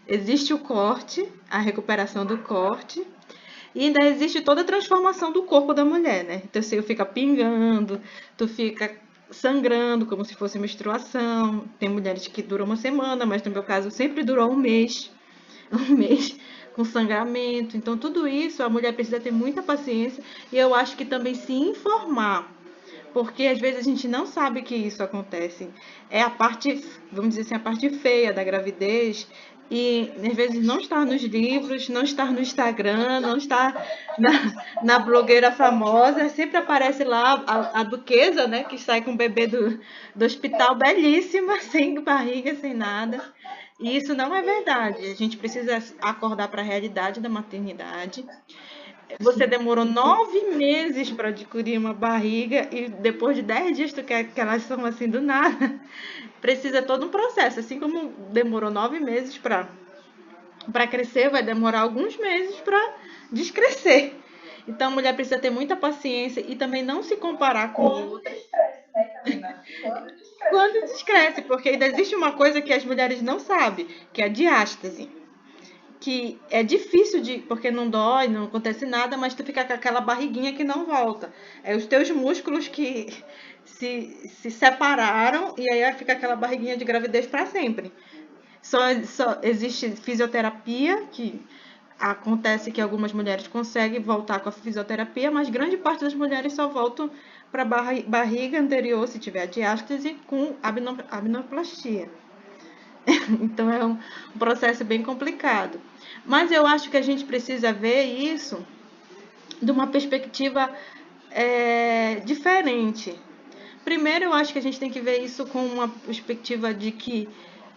existe o corte, a recuperação do corte, e ainda existe toda a transformação do corpo da mulher, né? Teu seio fica pingando, tu fica sangrando como se fosse menstruação. Tem mulheres que duram uma semana, mas no meu caso sempre durou um mês. Um mês com sangramento. Então, tudo isso a mulher precisa ter muita paciência e eu acho que também se informar. Porque às vezes a gente não sabe que isso acontece. É a parte, vamos dizer assim, a parte feia da gravidez. E às vezes não está nos livros, não está no Instagram, não está na blogueira famosa. Sempre aparece lá a duquesa, né? Que sai com o bebê do hospital belíssima, sem barriga, sem nada. E isso não é verdade. A gente precisa acordar para a realidade da maternidade. Você demorou 9 meses para adquirir uma barriga e depois de 10 dias tu quer que elas são assim do nada. Precisa todo um processo. Assim como demorou 9 meses para crescer, vai demorar alguns meses para descrescer. Então a mulher precisa ter muita paciência e também não se comparar com outras. Quando descresce, porque ainda existe uma coisa que as mulheres não sabem, que é a diástase. Que é difícil porque não dói, não acontece nada, mas tu fica com aquela barriguinha que não volta. É os teus músculos que se separaram e aí fica aquela barriguinha de gravidez para sempre. Só existe fisioterapia, que acontece que algumas mulheres conseguem voltar com a fisioterapia, mas grande parte das mulheres só voltam para a barriga anterior, se tiver diástase, com abdominoplastia. Então é um processo bem complicado. Mas eu acho que a gente precisa ver isso de uma perspectiva diferente. Primeiro, eu acho que a gente tem que ver isso com uma perspectiva de que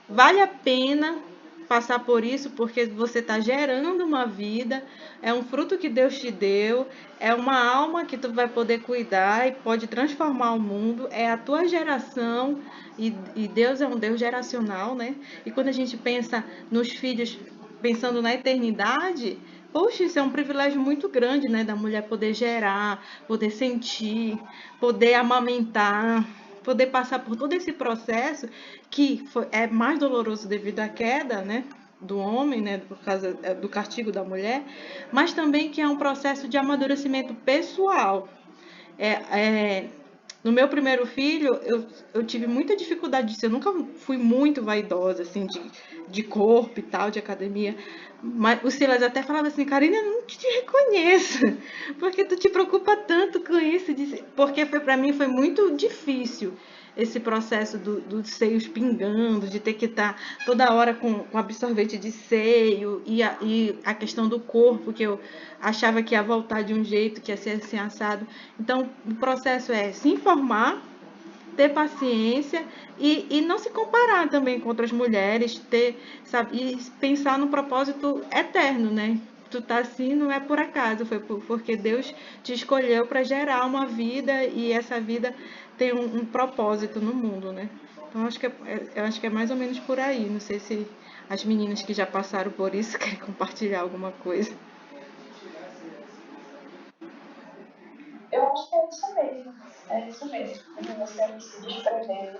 vale a pena passar por isso, porque você está gerando uma vida, é um fruto que Deus te deu, é uma alma que tu vai poder cuidar e pode transformar o mundo, é a tua geração, e Deus é um Deus geracional, né? E quando a gente pensa nos filhos, pensando na eternidade, poxa, isso é um privilégio muito grande, né? Da mulher poder gerar, poder sentir, poder amamentar, poder passar por todo esse processo que é mais doloroso devido à queda, né, do homem, né, por causa do castigo da mulher, mas também que é um processo de amadurecimento pessoal. No meu primeiro filho, eu tive muita dificuldade disso. Eu nunca fui muito vaidosa, assim, de corpo e tal, de academia. Mas o Silas até falava assim, Karina, eu não te reconheço, porque tu te preocupa tanto com isso. Porque para mim foi muito difícil esse processo dos seios pingando, de ter que estar toda hora com absorvente de seio, e a questão do corpo, que eu achava que ia voltar de um jeito, que ia ser assim assado. Então, o processo é se informar, ter paciência e não se comparar também com outras mulheres, sabe, e pensar no propósito eterno, né? Tu tá assim não é por acaso, foi porque Deus te escolheu para gerar uma vida e essa vida tem um propósito no mundo, né? Então eu acho que é mais ou menos por aí. Não sei se as meninas que já passaram por isso querem compartilhar alguma coisa. Eu acho que é isso mesmo. É isso mesmo. Você se desprender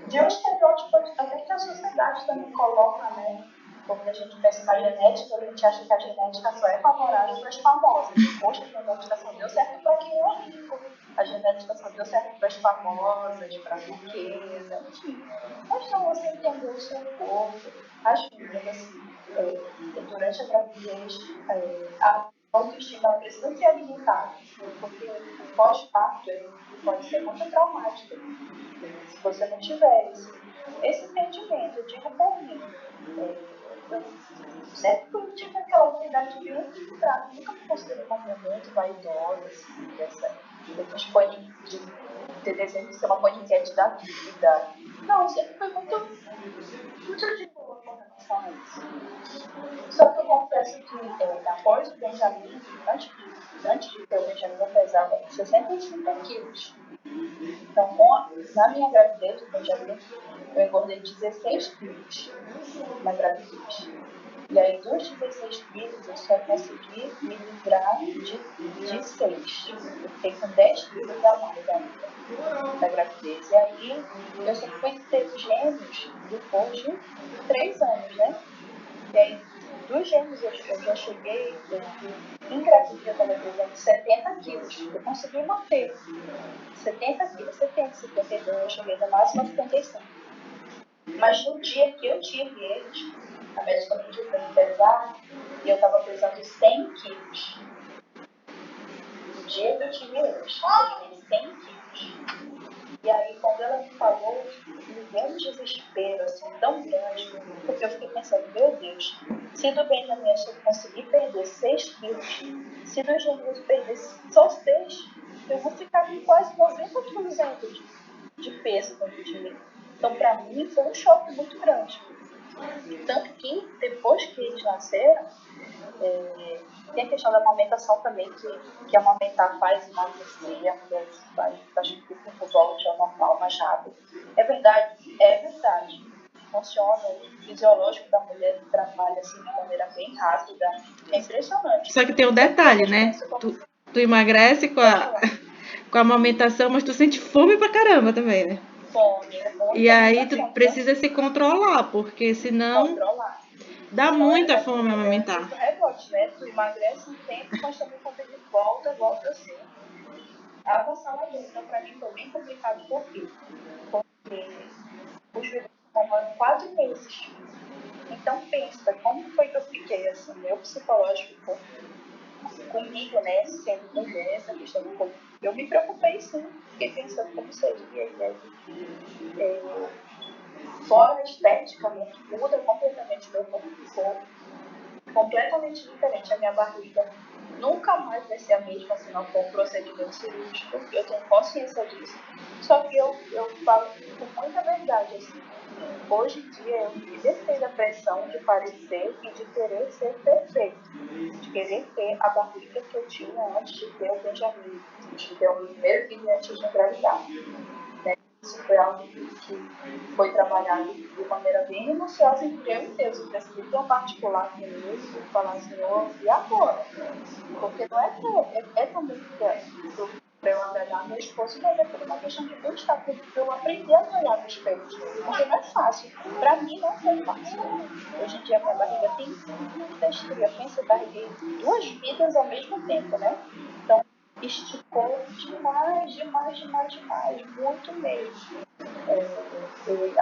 de um estereótipo até que a sociedade também coloca, né? Quando a gente pensa na genética, a gente acha que a genética só é favorável para as famosas. Poxa, a genética só deu certo para quem é rico. A genética só deu certo para as famosas, para a riqueza, enfim. Mas não, você entendeu o seu corpo, as filhas, durante a gravidez, a autoestima precisa ser alimentada, porque o pós-parto pode ser muito traumático se você não tiver esse entendimento. Eu digo por mim. Eu sempre fui tive aquela unidade bem equilibrada. Nunca me considerei uma mulher muito vaidosa, assim, de desejo de ser uma paniquete da vida. Não, sempre foi muito de boa com relação a isso. Só que eu confesso que após o Benjamin, antes de ter o Benjamin, eu pesava 65 quilos. Então, na minha gravidez, do Benjamin, eu engordei 16 quilos na gravidez. E aí, dos 16 quilos, eu só consegui me livrar de 6. Eu fiquei com 10 quilos a mais ainda da gravidez. E aí, eu só fui ter gêmeos depois de 3 anos, né? E aí, dos gêmeos, eu já cheguei, eu engravidei quando eu pesando 70 quilos. Eu consegui manter 70 quilos, 70, 72, eu cheguei no máximo a 75. Mas no dia que eu tive eles, a médica pediu para me pesar e eu estava pesando 100 quilos. No dia que eu tive eles, eu tive 100 quilos. E aí, quando ela me falou, me deu um desespero assim, tão grande, porque eu fiquei pensando, meu Deus, se do Benjamin eu conseguir perder 6 quilos, se do Gêmeos perder só 6, eu vou ficar com quase 90% de peso dentro de mim. Então, para mim, foi um choque muito grande. Tanto que, depois que eles nasceram, tem a questão da amamentação também, que amamentar faz emagrecer, a mulher faz com que o corpo volte ao normal mais rápido. É verdade, é verdade. Funciona, o fisiológico da mulher trabalha assim de maneira bem rápida. É impressionante. Só que tem um detalhe, né? Tu emagrece com a amamentação, mas tu sente fome pra caramba também, né? Fome, e aí tu precisa se controlar, porque senão dá muita fome amamentar. É rebote, né? Tu emagrece um tempo, mas também quando ele volta assim. Avassalador. Então, pra mim foi bem complicado. Por quê? Porque os bebês demoram 4 meses. Então, pensa, como foi que eu fiquei assim, meu psicológico comigo, né, sendo mulher, essa questão do corpo. Eu me preocupei sim, fiquei pensando como seria, né? Fora esteticamente, muda completamente o meu corpo, ficou completamente diferente. A minha barriga nunca mais vai ser a mesma se não for um procedimento cirúrgico. Eu tenho consciência disso. Só que eu falo com muita verdade, assim. Hoje em dia eu me libertei da pressão de parecer e de querer ser perfeito. De querer ter a barriga que eu tinha antes de ter o Benjamin, antes de ter o meu primeiro filho, antes de engravidar. Isso foi algo que foi trabalhado de maneira bem minuciosa entre eu e Deus. Eu precisei ter um particular com ele e falar, Senhor, e agora? Porque não é que é também para eu agradar meu esposo, mas é por uma questão de bem-estar, para eu aprender a me olhar no espelho. Porque não é fácil. Para mim não foi fácil. Hoje em dia minha barriga tem muita estria. Pensa, eu carreguei 2 vidas ao mesmo tempo, né? Então, esticou demais, muito mesmo.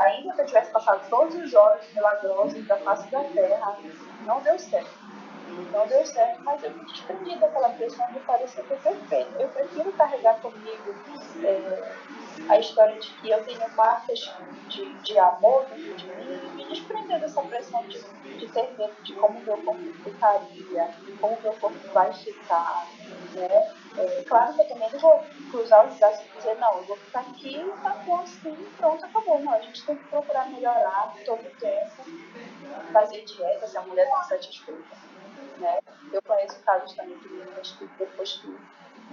Ainda que eu tivesse passado todos os olhos milagrosos da face da terra, não deu certo. Não deu certo, mas eu me desprendi daquela pressão de parecer ser perfeito. Eu prefiro carregar comigo a história de que eu tenho marcas de amor dentro de mim e me desprender dessa pressão de ter medo de como meu corpo ficaria, como meu corpo vai ficar, né? Claro que eu também não vou cruzar os braços e dizer, não, eu vou ficar aqui, tá bom assim, pronto, acabou. Não, a gente tem que procurar melhorar todo o tempo, fazer dieta se a mulher está satisfeita, né? Eu conheço casos também de meninas que depois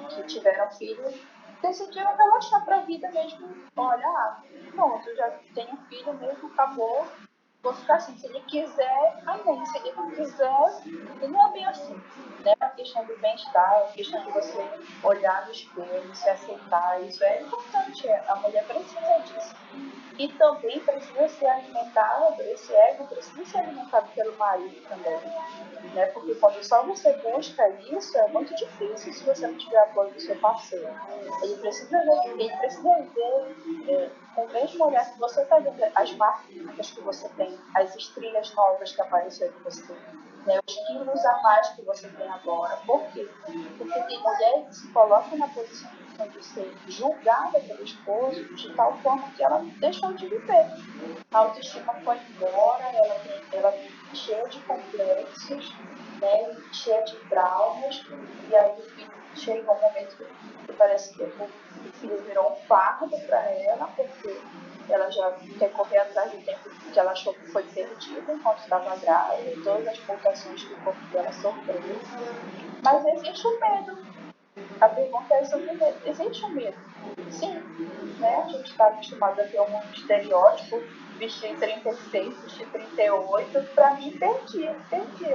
que tiveram filhos, decidiram relaxar para a vida mesmo. Olha, pronto, já tenho filho mesmo, acabou. vou ficar assim, se ele quiser, amém. Se ele não quiser, e não é bem assim. Né? A questão do bem-estar, a questão de você olhar no espelho, se aceitar, isso é importante. A mulher precisa disso. E também precisa ser alimentado, esse ego precisa ser alimentado pelo marido também. Né? Porque quando só você busca isso, é muito difícil se você não tiver apoio do seu parceiro. Ele precisa ver com o mesmo olhar que você está vendo as marcas que você tem, as estrias novas que apareceram em você, né? Os quilos a mais que você tem agora. Por quê? Porque tem mulher que se coloca na posição de ser julgada pelo esposo de tal forma que ela deixou de viver. A autoestima foi embora, ela cheia de complexos, né, cheia de traumas, e aí o filho chega um momento que parece que o filho virou um fardo para ela, porque ela já quer correr atrás do tempo que ela achou que foi perdido enquanto estava grávida, todas as mutações que o corpo dela sofreu. Mas existe o medo. A pergunta é sobre o medo. Existe o medo? Sim. Né? A gente está acostumado a ter um estereótipo, vestir 36, vestir 38. Para mim, perdi.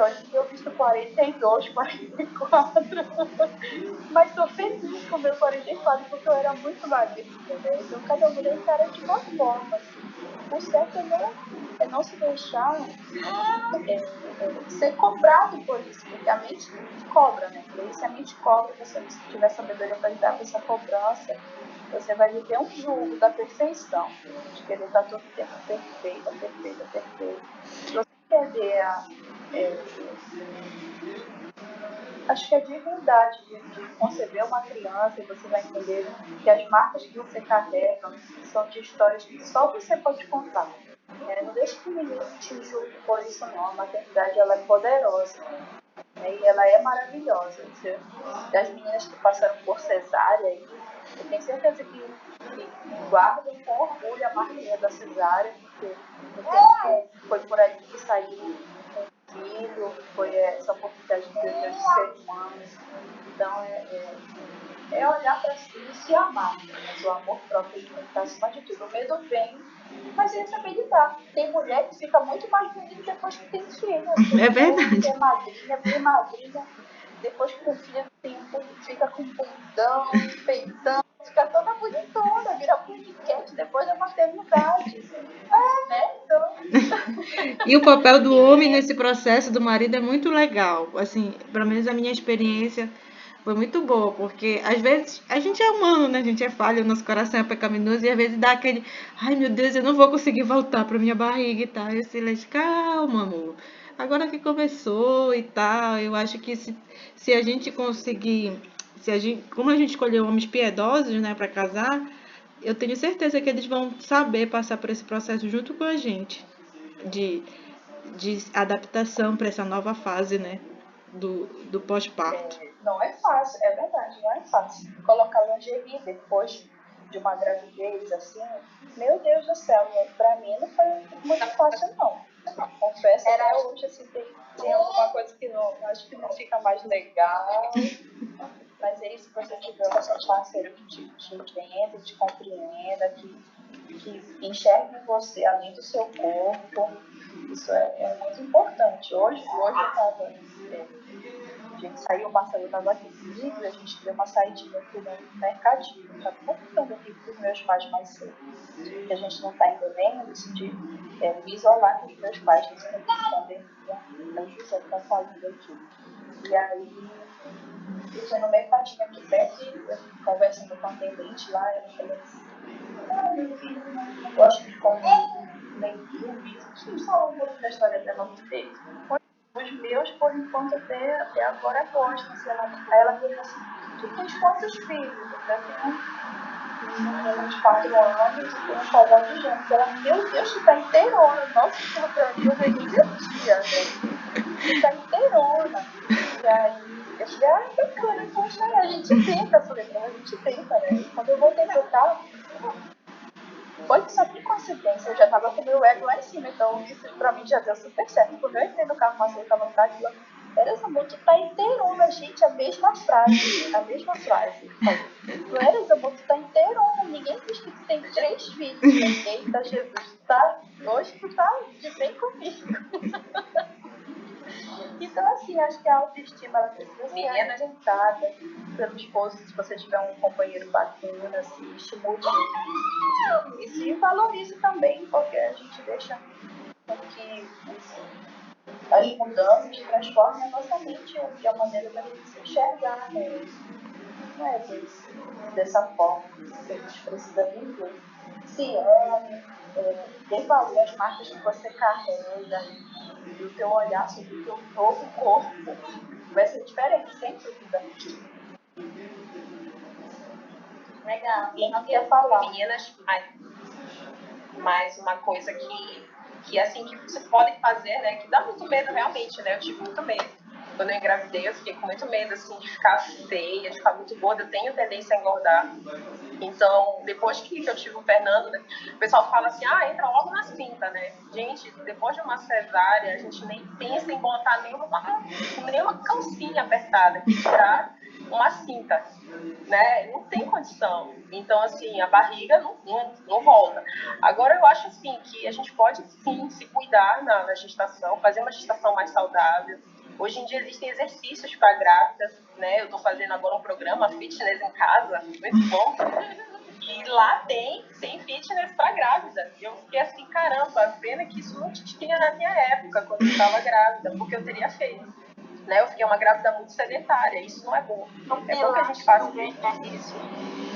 Hoje eu visto 42, 44. Mas estou feliz com o meu 44 porque eu era muito magra. Então, cada mulher encara de uma forma. Assim. O certo é não se deixar ser cobrado por isso, porque a mente cobra, né? E aí, se a mente cobra, você não tiver sabedoria para lidar com essa cobrança, você vai viver um julgo da perfeição, de querer estar todo o tempo perfeita. Se você perder acho que a divindade de conceber uma criança, e você vai entender que as marcas que você carrega são de histórias que só você pode contar. Não deixe que o menino te julgue por isso não. A maternidade ela é poderosa, né? E ela é maravilhosa. Das meninas que passaram por cesárea, eu tenho certeza que guardam com orgulho a marquinha da cesárea, porque no tempo que foi por aí que saiu filho, foi essa oportunidade de Deus de ser humano. Então é olhar para si e se amar, mas o amor próprio está acima de tudo. O medo vem, mas é saber lidar. Tem mulher que fica muito mais bonita depois que tem filho. É verdade. Que é madrinha, bem madrinha. Depois que tem filho, fica com bundão, peitão, fica toda bonitona, vira puniquete depois da maternidade. Né? Então... E o papel do homem nesse processo do marido é muito legal. Assim, pelo menos a minha experiência foi muito boa, porque às vezes a gente é humano, né? A gente é falho, o nosso coração é pecaminoso e às vezes dá aquele, ai meu Deus, eu não vou conseguir voltar para minha barriga e tal. E Silêncio, calma, amor. Agora que começou e tal, eu acho que se a gente conseguir, como a gente escolheu homens piedosos, né, para casar, eu tenho certeza que eles vão saber passar por esse processo junto com a gente de adaptação para essa nova fase, né, do pós-parto. Não é fácil, é verdade, não é fácil. Colocar lingerie depois de uma gravidez, assim, meu Deus do céu, pra mim não foi muito fácil, não. Confesso que até hoje, assim, tem alguma coisa que não, acho que não fica mais legal. Mas é isso, você tiver um parceiro que te entenda, te compreenda, que enxergue em você além do seu corpo. Isso é muito importante. Hoje eu estava... A gente saiu, o Marcelo estava aqui comigo e a gente deu uma saidinha aqui no mercadinho. Eu estava contando aqui com os meus pais mais cedo. Que a gente não está indo bem, eu decidi me isolar dos meus pais nesse tempo de pandemia. A José está falando aqui. E aí, eu fui no mercadinho aqui perto, conversando com a atendente lá, ela falou assim, meu filho não gosta de comer legumes. A gente não falou um pouco da história dela no peito. Os meus, por enquanto, até agora gostam. Aí ela falou assim, tu tens quantos filhos? Eu já tenho uns 4 anos e tenho um casal de gêmeos. Ela, meu Deus, tu tá inteirona. Nossa, pra mim eu nem entendia, né? Tu tá inteirona. E aí, eu falei, bacana, poxa, a gente tenta. Eu falei, a gente tenta, né? E quando eu voltei pro carro, foi que só por coincidência, eu já tava com o meu ego lá em cima, então isso pra mim já deu super certo. Quando eu entrei no carro, Marcelo tava no carro e falou, Eras, amor, tu tá inteirona, gente, a mesma frase. Não Eras, amor, tu tá inteirona, ninguém diz que tu tem 3 filhos, né? Eita, Jesus, tá? Hoje tu tá vídeo bem comigo. Então, assim, acho que a autoestima ela precisa ser Meninas. alimentada pelo esposo, se você tiver um companheiro bacana, se estimule e se valorize também, porque a gente deixa com que as mudanças transformem a nossa mente e a maneira da gente se enxergar, né? Não é dessa forma que a gente precisa viver. Se ame, dê valor às marcas que você carrega, e o teu olhar sobre o teu novo corpo vai ser diferente, sem dúvida. Legal. Quem quer falar? Meninas, mais uma coisa que assim, que vocês podem fazer, né, que dá muito medo realmente, né, eu tive muito medo. Quando eu engravidei, eu fiquei com muito medo, assim, de ficar feia, de ficar muito gorda. Eu tenho tendência a engordar. Então, depois que eu tive o Fernando, né, o pessoal fala assim, entra logo na cinta, né? Gente, depois de uma cesárea, a gente nem pensa em botar nenhuma calcinha apertada, que tirar uma cinta, né? Não tem condição. Então, assim, a barriga não volta. Agora, eu acho, assim, que a gente pode, sim, se cuidar na gestação, fazer uma gestação mais saudável. Hoje em dia existem exercícios para grávidas, né? Eu estou fazendo agora um programa Fitness em Casa, muito bom. E lá tem fitness para grávida. E eu fiquei assim, caramba, pena que isso não tinha na minha época, quando eu estava grávida, porque eu teria feito. Né? Eu fiquei uma grávida muito sedentária, isso não é bom. É bom que a gente faça um exercício,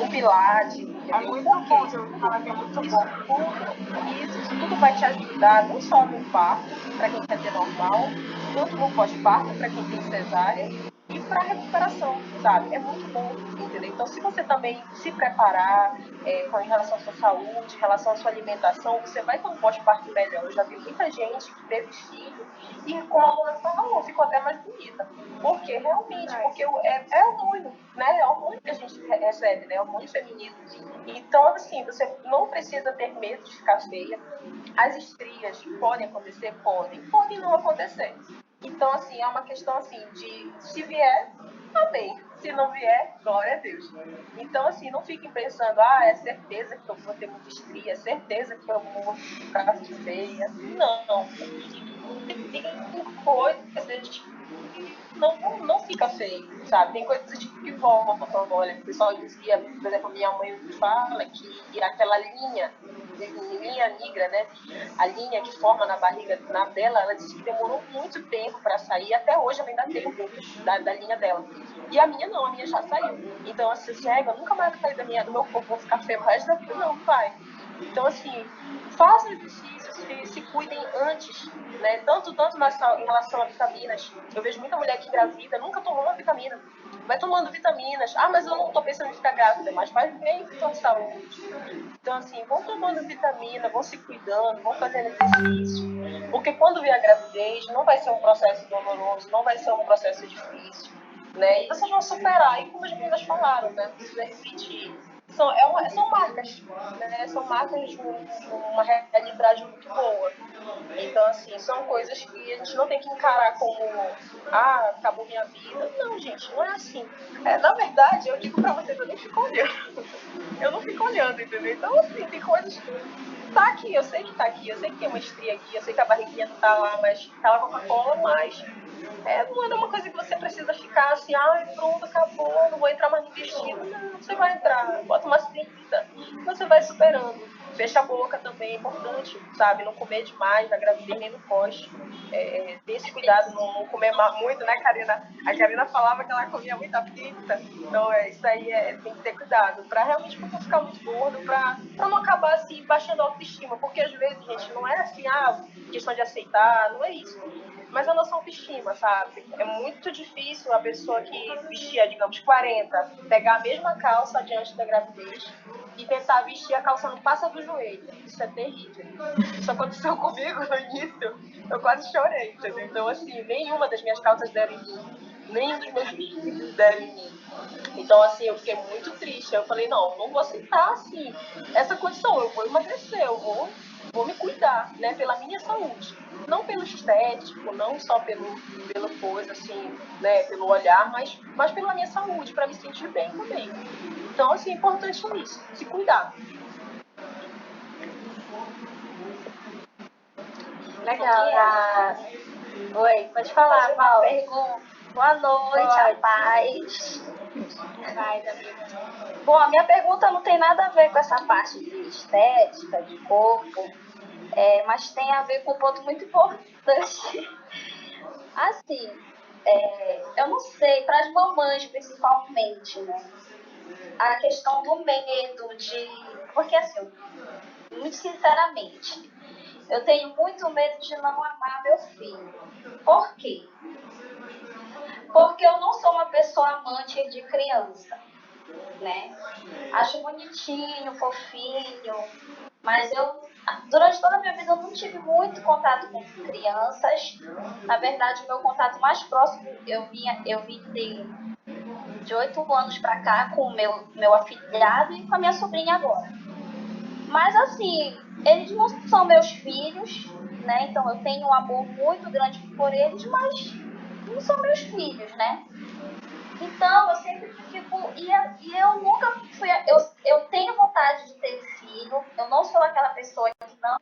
um pilates. É muito bom, eu falo que é muito bom. Isso tudo vai te ajudar, não só no parto, para quem quer ter normal, quanto no pós-parto, para quem tem cesárea, e para a recuperação, sabe? É muito bom, entendeu? Então, se você também se preparar com relação à sua saúde, em relação à sua alimentação, você vai ter um pós-parto melhor. Eu já vi muita gente que teve filho e, como a Luna falou, ficou até mais bonita. Porque realmente, porque é hormônio, né? É hormônio que a gente recebe, né? Hormônio feminino. Então, assim, você não precisa ter medo de ficar feia. As estrias podem acontecer? Podem não acontecer. Então, assim, é uma questão, assim, de se vier, amém. Se não vier, glória a Deus. Então, assim, não fiquem pensando, é certeza que eu vou ter muita estria, é certeza que eu vou ficar feia. Não. Tem coisas que não fica feio, sabe? Tem coisas que voltam. Olha, o pessoal dizia, por exemplo, minha mãe fala que aquela linha negra, né? A linha que forma na barriga dela, ela disse que demorou muito tempo para sair. Até hoje ela ainda tem muitas da linha dela. E a minha não, a minha já saiu. Então, assim, eu nunca mais vai sair do meu corpo, vou ficar feio o resto da vida. Não vai. Então, assim, façam exercícios, se cuidem antes, né? Tanto em relação a vitaminas. Eu vejo muita mulher que engravida, nunca tomou uma vitamina. Vai tomando vitaminas. Mas eu não tô pensando em ficar grávida, mas faz bem para a saúde. Então, assim, vão tomando vitamina, vão se cuidando, vão fazendo exercício. Porque quando vier a gravidez, não vai ser um processo doloroso, não vai ser um processo difícil, né? E vocês vão superar. E como as meninas falaram, né? Não precisa repetir. São marcas, né? São marcas de uma realidade muito boa. Então, assim, são coisas que a gente não tem que encarar como acabou minha vida. Não, gente, não é assim. Na verdade, eu digo pra vocês, eu nem fico olhando. Eu não fico olhando, entendeu? Então, assim, tem coisas que tá aqui, eu sei que tá aqui, eu sei que tem uma estria aqui, eu sei que a barriguinha não tá lá, mas tá lá Coca-Cola, mas não é uma coisa que você precisa ficar assim, pronto, acabou, não vou entrar mais no vestido. Não, você vai entrar, bota uma cinta, você vai superando. Fecha a boca também, é importante, sabe? Não comer demais na gravidez nem no pós. Ter esse cuidado, não comer muito, né, Karina? A Karina falava que ela comia muita pizza. Então, isso aí tem que ter cuidado. Pra realmente não ficar muito gordo, pra não acabar, assim, baixando a autoestima. Porque, às vezes, gente, não é assim, questão de aceitar, não é isso. Mas a nossa autoestima, sabe? É muito difícil a pessoa que vestia, digamos, 40, pegar a mesma calça diante da gravidez e tentar vestir a calça no passa do joelho. Isso é terrível. Isso aconteceu comigo no início, eu quase chorei, entendeu? Então, assim, nenhuma das minhas calças deram em mim, nenhum dos meus vestidos deram em mim. Então, assim, eu fiquei muito triste. Eu falei, não vou aceitar, assim, essa condição. Eu vou emagrecer, eu vou me cuidar, né, pela minha saúde. Não pelo estético, não só pelo coisa, assim, né, pelo olhar, mas pela minha saúde, para me sentir bem também. Então, assim, é importante isso, se cuidar. Legal. Oi, pode falar, Paulo. Pergunta. Boa noite, a paz. Vai, Davi. Bom, a minha pergunta não tem nada a ver com essa parte de estética, de corpo, mas tem a ver com um ponto muito importante. Assim, eu não sei, para as mamães principalmente, né? A questão do medo de... Porque assim, muito sinceramente, eu tenho muito medo de não amar meu filho. Por quê? Porque eu não sou uma pessoa amante de criança, né? Acho bonitinho, fofinho, mas durante toda a minha vida, eu não tive muito contato com crianças. Na verdade, o meu contato mais próximo eu vim ter de 8 anos para cá com o meu afilhado e com a minha sobrinha agora. Mas assim, eles não são meus filhos, né? Então eu tenho um amor muito grande por eles, mas não são meus filhos, né? Então eu sempre fico... E eu nunca fui... Eu tenho vontade de ter filho, eu não sou aquela pessoa que não...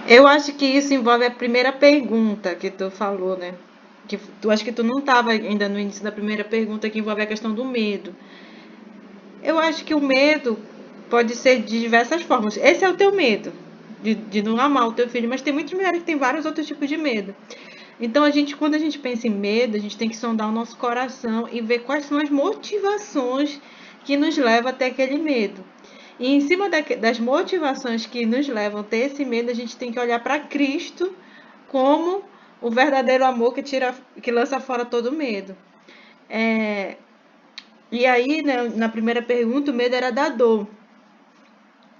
Eu acho que isso envolve a primeira pergunta que tu falou, né? Que tu acho que tu não estava ainda no início da primeira pergunta, que envolve a questão do medo. Eu acho que o medo pode ser de diversas formas. Esse é o teu medo, de não amar o teu filho, mas tem muitas mulheres que têm vários outros tipos de medo. Então, quando a gente pensa em medo, a gente tem que sondar o nosso coração e ver quais são as motivações que nos levam até aquele medo. E em cima das motivações que nos levam a ter esse medo, a gente tem que olhar para Cristo como o verdadeiro amor que lança fora todo medo. E aí, né, na primeira pergunta, o medo era da dor.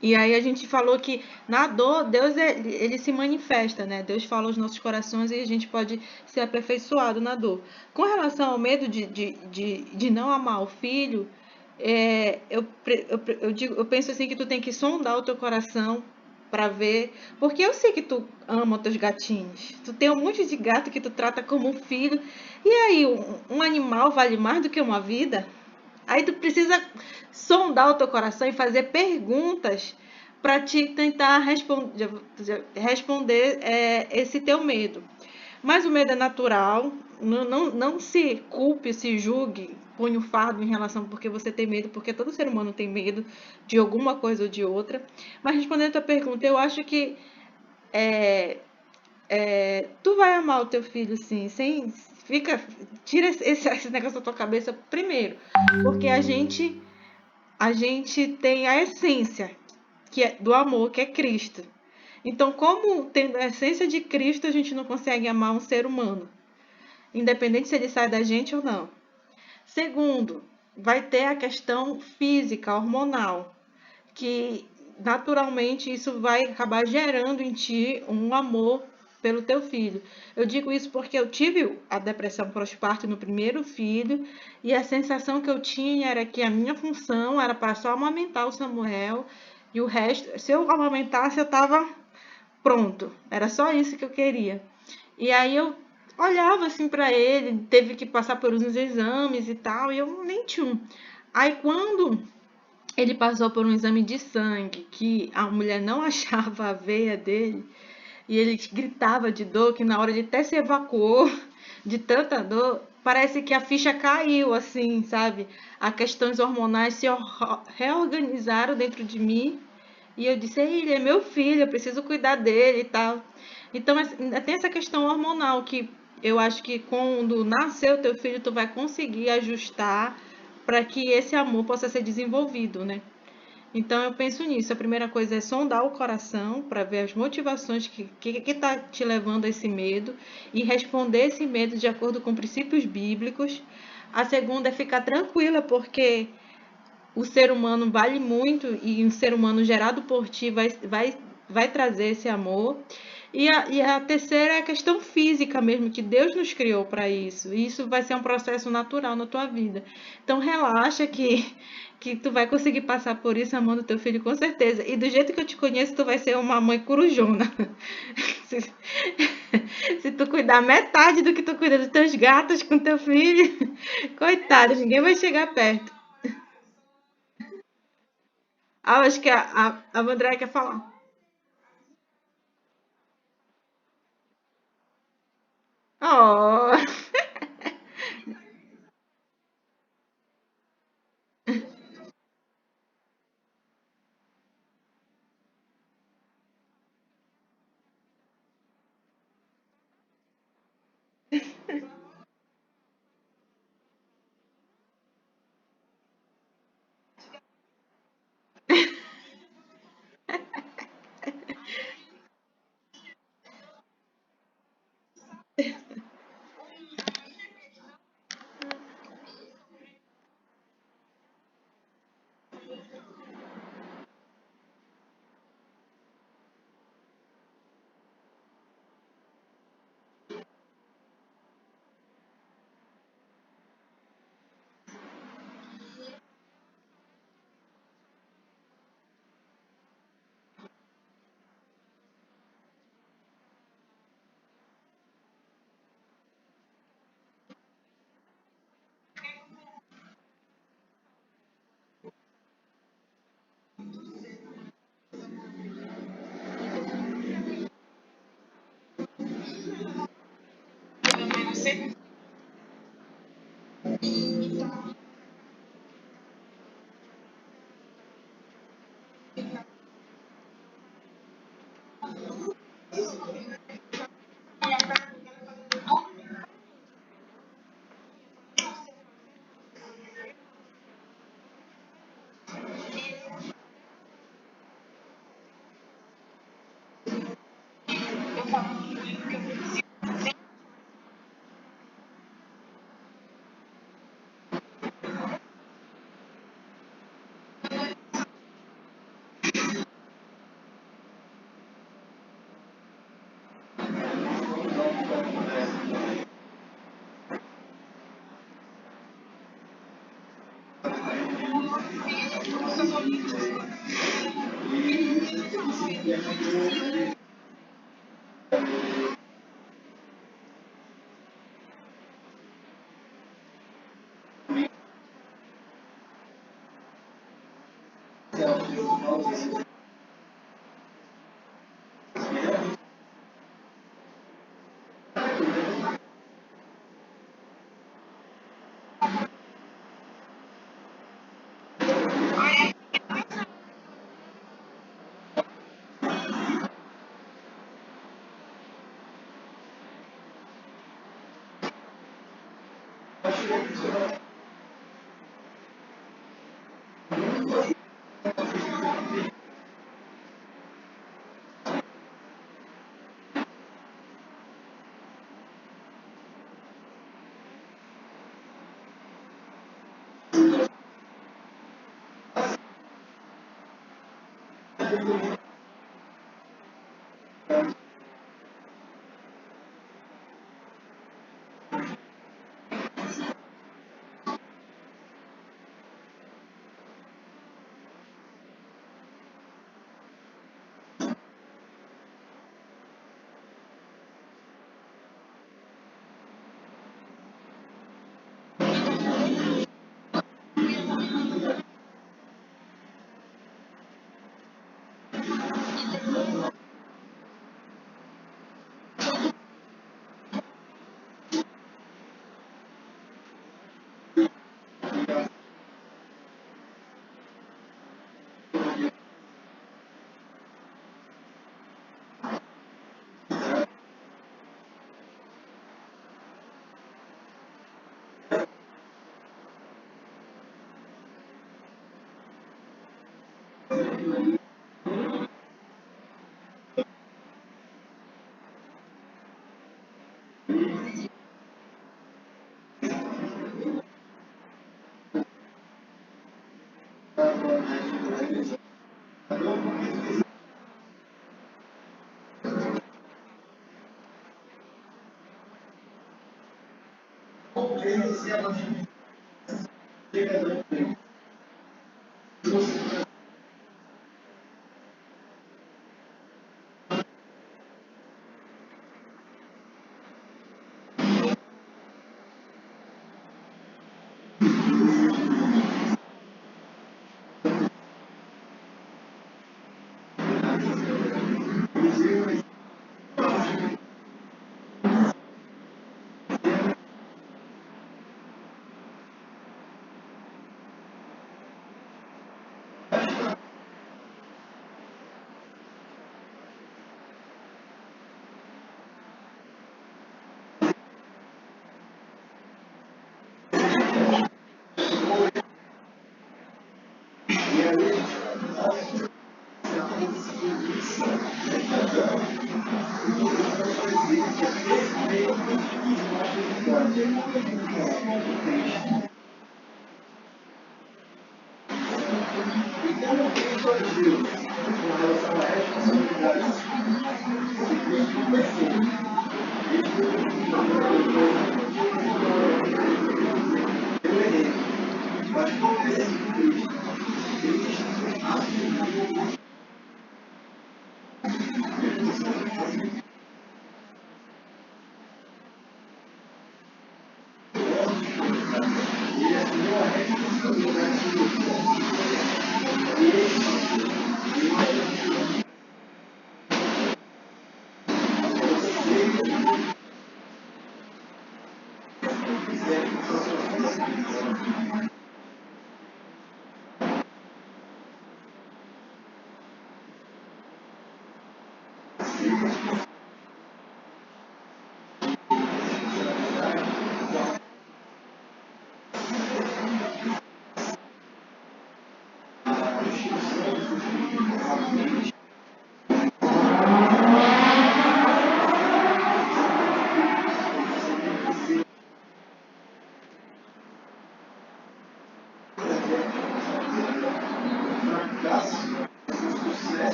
E aí a gente falou que na dor, Deus ele se manifesta, né? Deus fala aos nossos corações e a gente pode ser aperfeiçoado na dor. Com relação ao medo de não amar o filho, eu penso assim que tu tem que sondar o teu coração para ver, porque eu sei que tu ama os teus gatinhos. Tu tem um monte de gato que tu trata como um filho. E aí, um animal vale mais do que uma vida? Aí tu precisa sondar o teu coração e fazer perguntas para te tentar responder esse teu medo. Mas o medo é natural, não se culpe, se julgue, põe o fardo em relação porque você tem medo, porque todo ser humano tem medo de alguma coisa ou de outra. Mas respondendo a tua pergunta, eu acho que tu vai amar o teu filho sim, tira esse negócio da tua cabeça primeiro, porque a gente tem a essência do amor, que é Cristo. Então, como tendo a essência de Cristo, a gente não consegue amar um ser humano? independente se ele sai da gente ou não. Segundo, vai ter a questão física, hormonal, que naturalmente isso vai acabar gerando em ti um amor pelo teu filho. Eu digo isso porque eu tive a depressão pós-parto no primeiro filho e a sensação que eu tinha era que a minha função era para só amamentar o Samuel e o resto, se eu amamentasse, eu estava pronto. Era só isso que eu queria. E aí eu olhava assim para ele, teve que passar por uns exames e tal, e eu nem tinha um. Aí quando ele passou por um exame de sangue que a mulher não achava a veia dele e ele gritava de dor, que na hora de até se evacuou de tanta dor, parece que a ficha caiu, assim, sabe? As questões hormonais se reorganizaram dentro de mim e eu disse, ele é meu filho, eu preciso cuidar dele e tal. Então, tem essa questão hormonal que eu acho que quando nascer o teu filho, tu vai conseguir ajustar para que esse amor possa ser desenvolvido, né? Então eu penso nisso. A primeira coisa é sondar o coração para ver as motivações que tá te levando a esse medo e responder esse medo de acordo com princípios bíblicos. A segunda é ficar tranquila, porque o ser humano vale muito e um ser humano gerado por ti vai trazer esse amor. E a terceira é a questão física mesmo, que Deus nos criou para isso. E isso vai ser um processo natural na tua vida. Então relaxa que tu vai conseguir passar por isso amando teu filho com certeza. E do jeito que eu te conheço, tu vai ser uma mãe corujona. Se, se tu cuidar metade do que tu cuida dos teus gatos com teu filho, coitado, ninguém vai chegar perto. Ah, acho que a Andréia quer falar. Oh,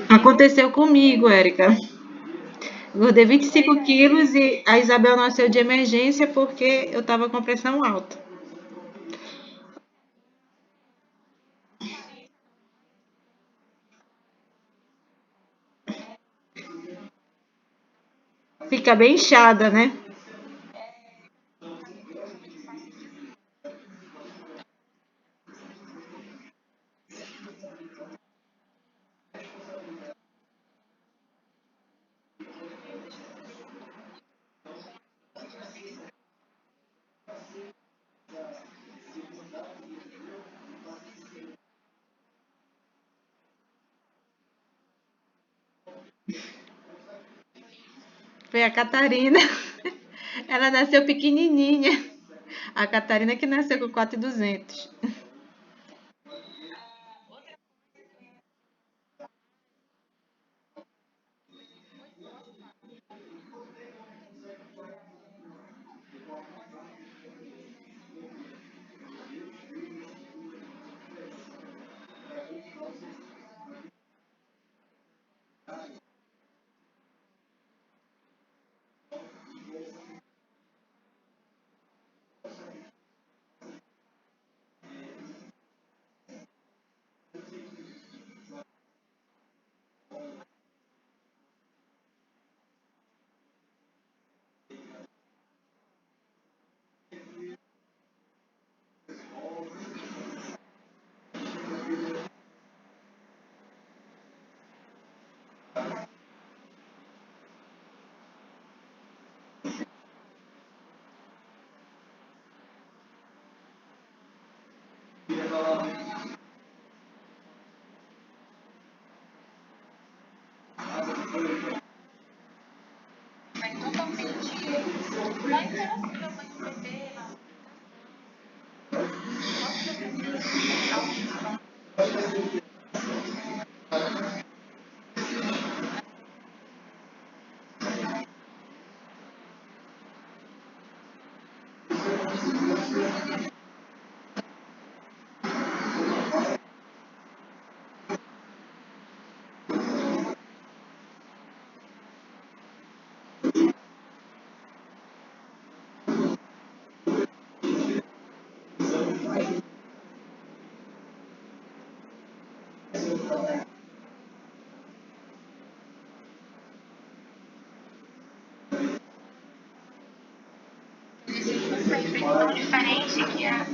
Aconteceu comigo, Érica. Engordei 25 quilos e a Isabel nasceu de emergência porque eu tava com pressão alta. Fica bem inchada, né? Foi a Catarina. Ela nasceu pequenininha. A Catarina que nasceu com 4.200. Mas totalmente na interação da mãe com o bebê, na tão diferente que é.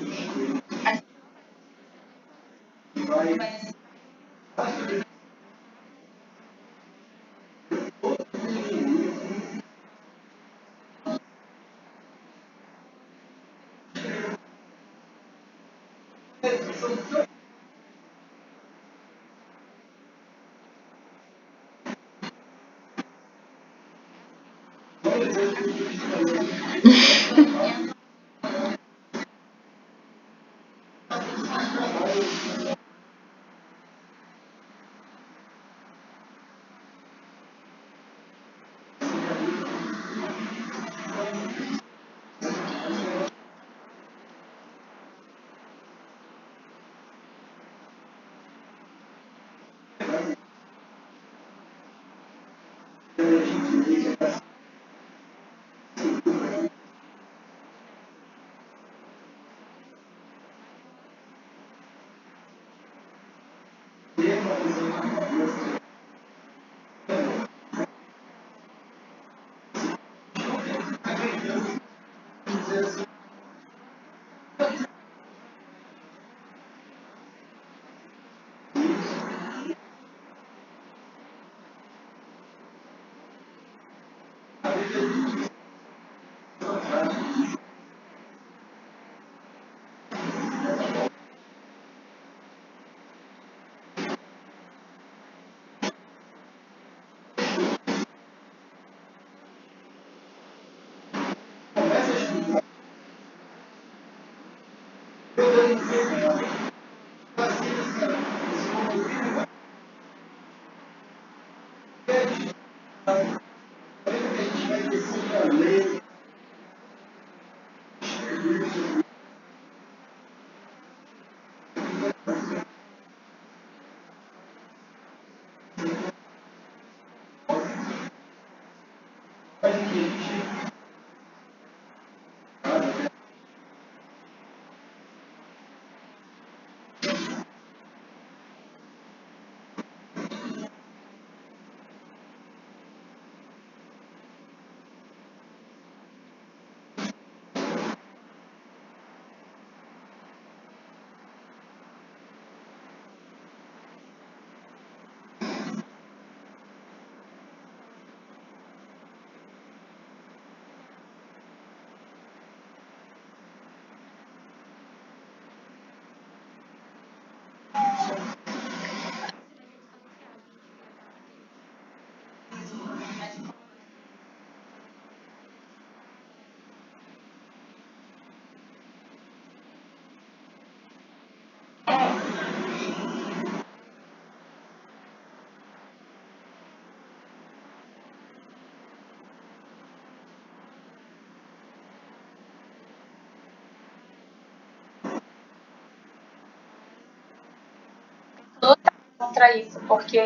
contra isso, porque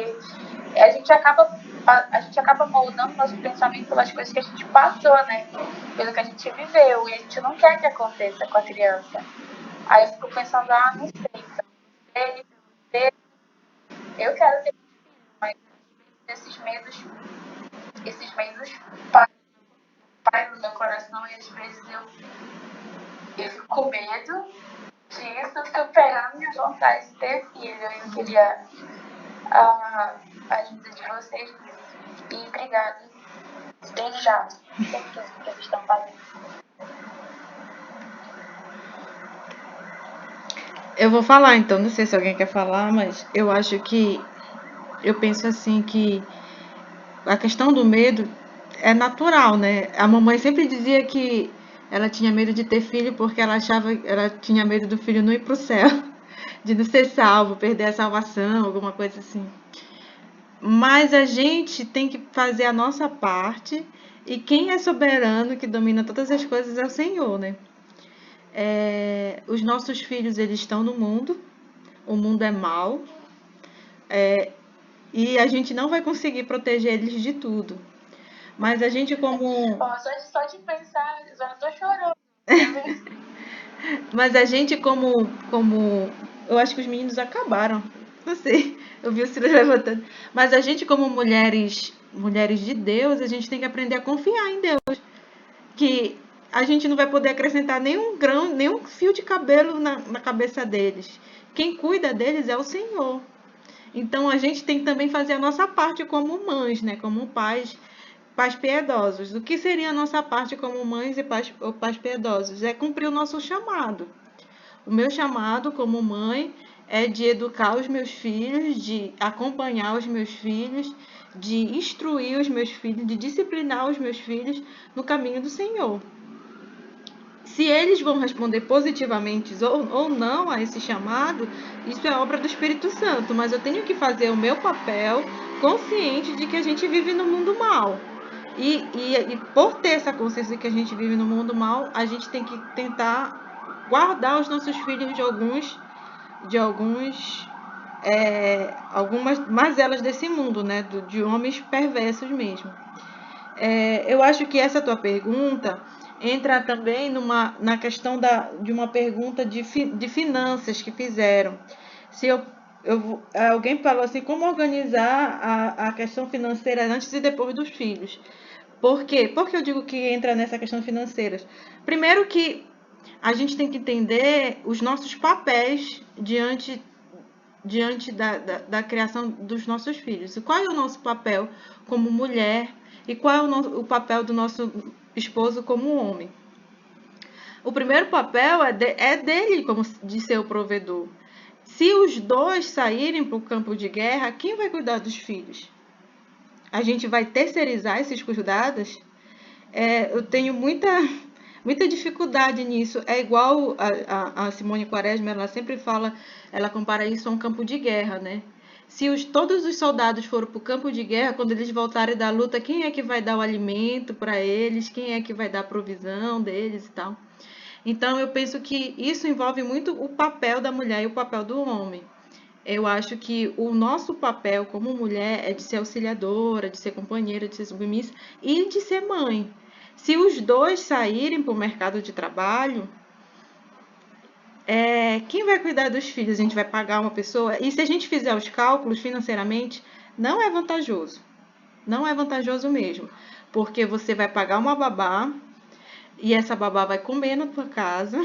a gente acaba moldando nosso pensamento pelas coisas que a gente passou, né? Pelo que a gente viveu, e a gente não quer que aconteça com a criança. Aí eu fico pensando, não sei, eu quero ter, mas esses medos param no meu coração e às vezes eu fico com medo disso, superando minhas vontades de ter filho. Eu queria a ajuda de vocês nisso. E obrigada desde já por tudo que vocês estão fazendo. Eu vou falar então, não sei se alguém quer falar, mas eu penso assim que a questão do medo é natural, né? A mamãe sempre dizia que ela tinha medo de ter filho porque ela tinha medo do filho não ir pro céu, de não ser salvo, perder a salvação, alguma coisa assim. Mas a gente tem que fazer a nossa parte e quem é soberano, que domina todas as coisas é o Senhor, né? Os nossos filhos, eles estão no mundo, o mundo é mau, e a gente não vai conseguir proteger eles de tudo. Mas a gente como... Ó, só de pensar, já tô chorando. Mas a gente como... Eu acho que os meninos acabaram. Não sei, eu vi o Ciro levantando. Mas a gente como mulheres de Deus, a gente tem que aprender a confiar em Deus. Que a gente não vai poder acrescentar nenhum grão, nenhum fio de cabelo na cabeça deles. Quem cuida deles é o Senhor. Então a gente tem que também fazer a nossa parte como mães, né? Como pais piedosos. O que seria a nossa parte como mães e pais piedosos? É cumprir o nosso chamado. O meu chamado como mãe é de educar os meus filhos, de acompanhar os meus filhos, de instruir os meus filhos, de disciplinar os meus filhos no caminho do Senhor. Se eles vão responder positivamente ou não a esse chamado, isso é obra do Espírito Santo, mas eu tenho que fazer o meu papel consciente de que a gente vive no mundo mal. E por ter essa consciência de que a gente vive no mundo mal, a gente tem que tentar guardar os nossos filhos de algumas mazelas desse mundo, né? De homens perversos mesmo. Eu acho que essa tua pergunta entra também na questão de uma pergunta de finanças que fizeram. Se alguém falou assim, como organizar a questão financeira antes e depois dos filhos? Por quê? Porque eu digo que entra nessa questão financeira. Primeiro que a gente tem que entender os nossos papéis diante da criação dos nossos filhos. Qual é o nosso papel como mulher e qual é o papel do nosso esposo como homem? O primeiro papel é dele como de ser o provedor. Se os dois saírem para o campo de guerra, quem vai cuidar dos filhos? A gente vai terceirizar esses cuidados? Eu tenho muita dificuldade nisso. É igual a Simone Quaresma, ela sempre fala, ela compara isso a um campo de guerra, né? Se todos os soldados foram para o campo de guerra, quando eles voltarem da luta, quem é que vai dar o alimento para eles? Quem é que vai dar a provisão deles e tal? Então, eu penso que isso envolve muito o papel da mulher e o papel do homem. Eu acho que o nosso papel como mulher é de ser auxiliadora, de ser companheira, de ser submissa e de ser mãe. Se os dois saírem para o mercado de trabalho, quem vai cuidar dos filhos? A gente vai pagar uma pessoa? E se a gente fizer os cálculos financeiramente, não é vantajoso. Não é vantajoso mesmo. Porque você vai pagar uma babá e essa babá vai comer na tua casa,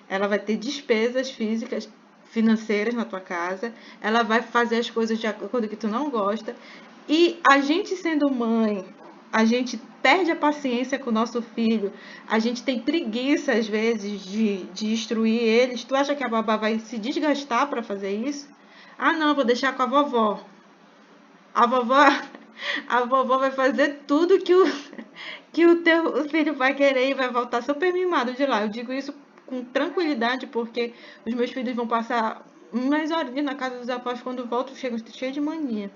ela vai ter despesas financeiras na tua casa, ela vai fazer as coisas de acordo com o que tu não gosta. E a gente sendo mãe, a gente perde a paciência com o nosso filho, a gente tem preguiça às vezes de instruir eles. Tu acha que a babá vai se desgastar para fazer isso? Ah, não, vou deixar com a vovó. A vovó vai fazer tudo que o teu filho vai querer e vai voltar super mimado de lá. Eu digo isso com tranquilidade porque os meus filhos vão passar umas horinhas na casa dos avós, quando voltam chegam cheios de mania.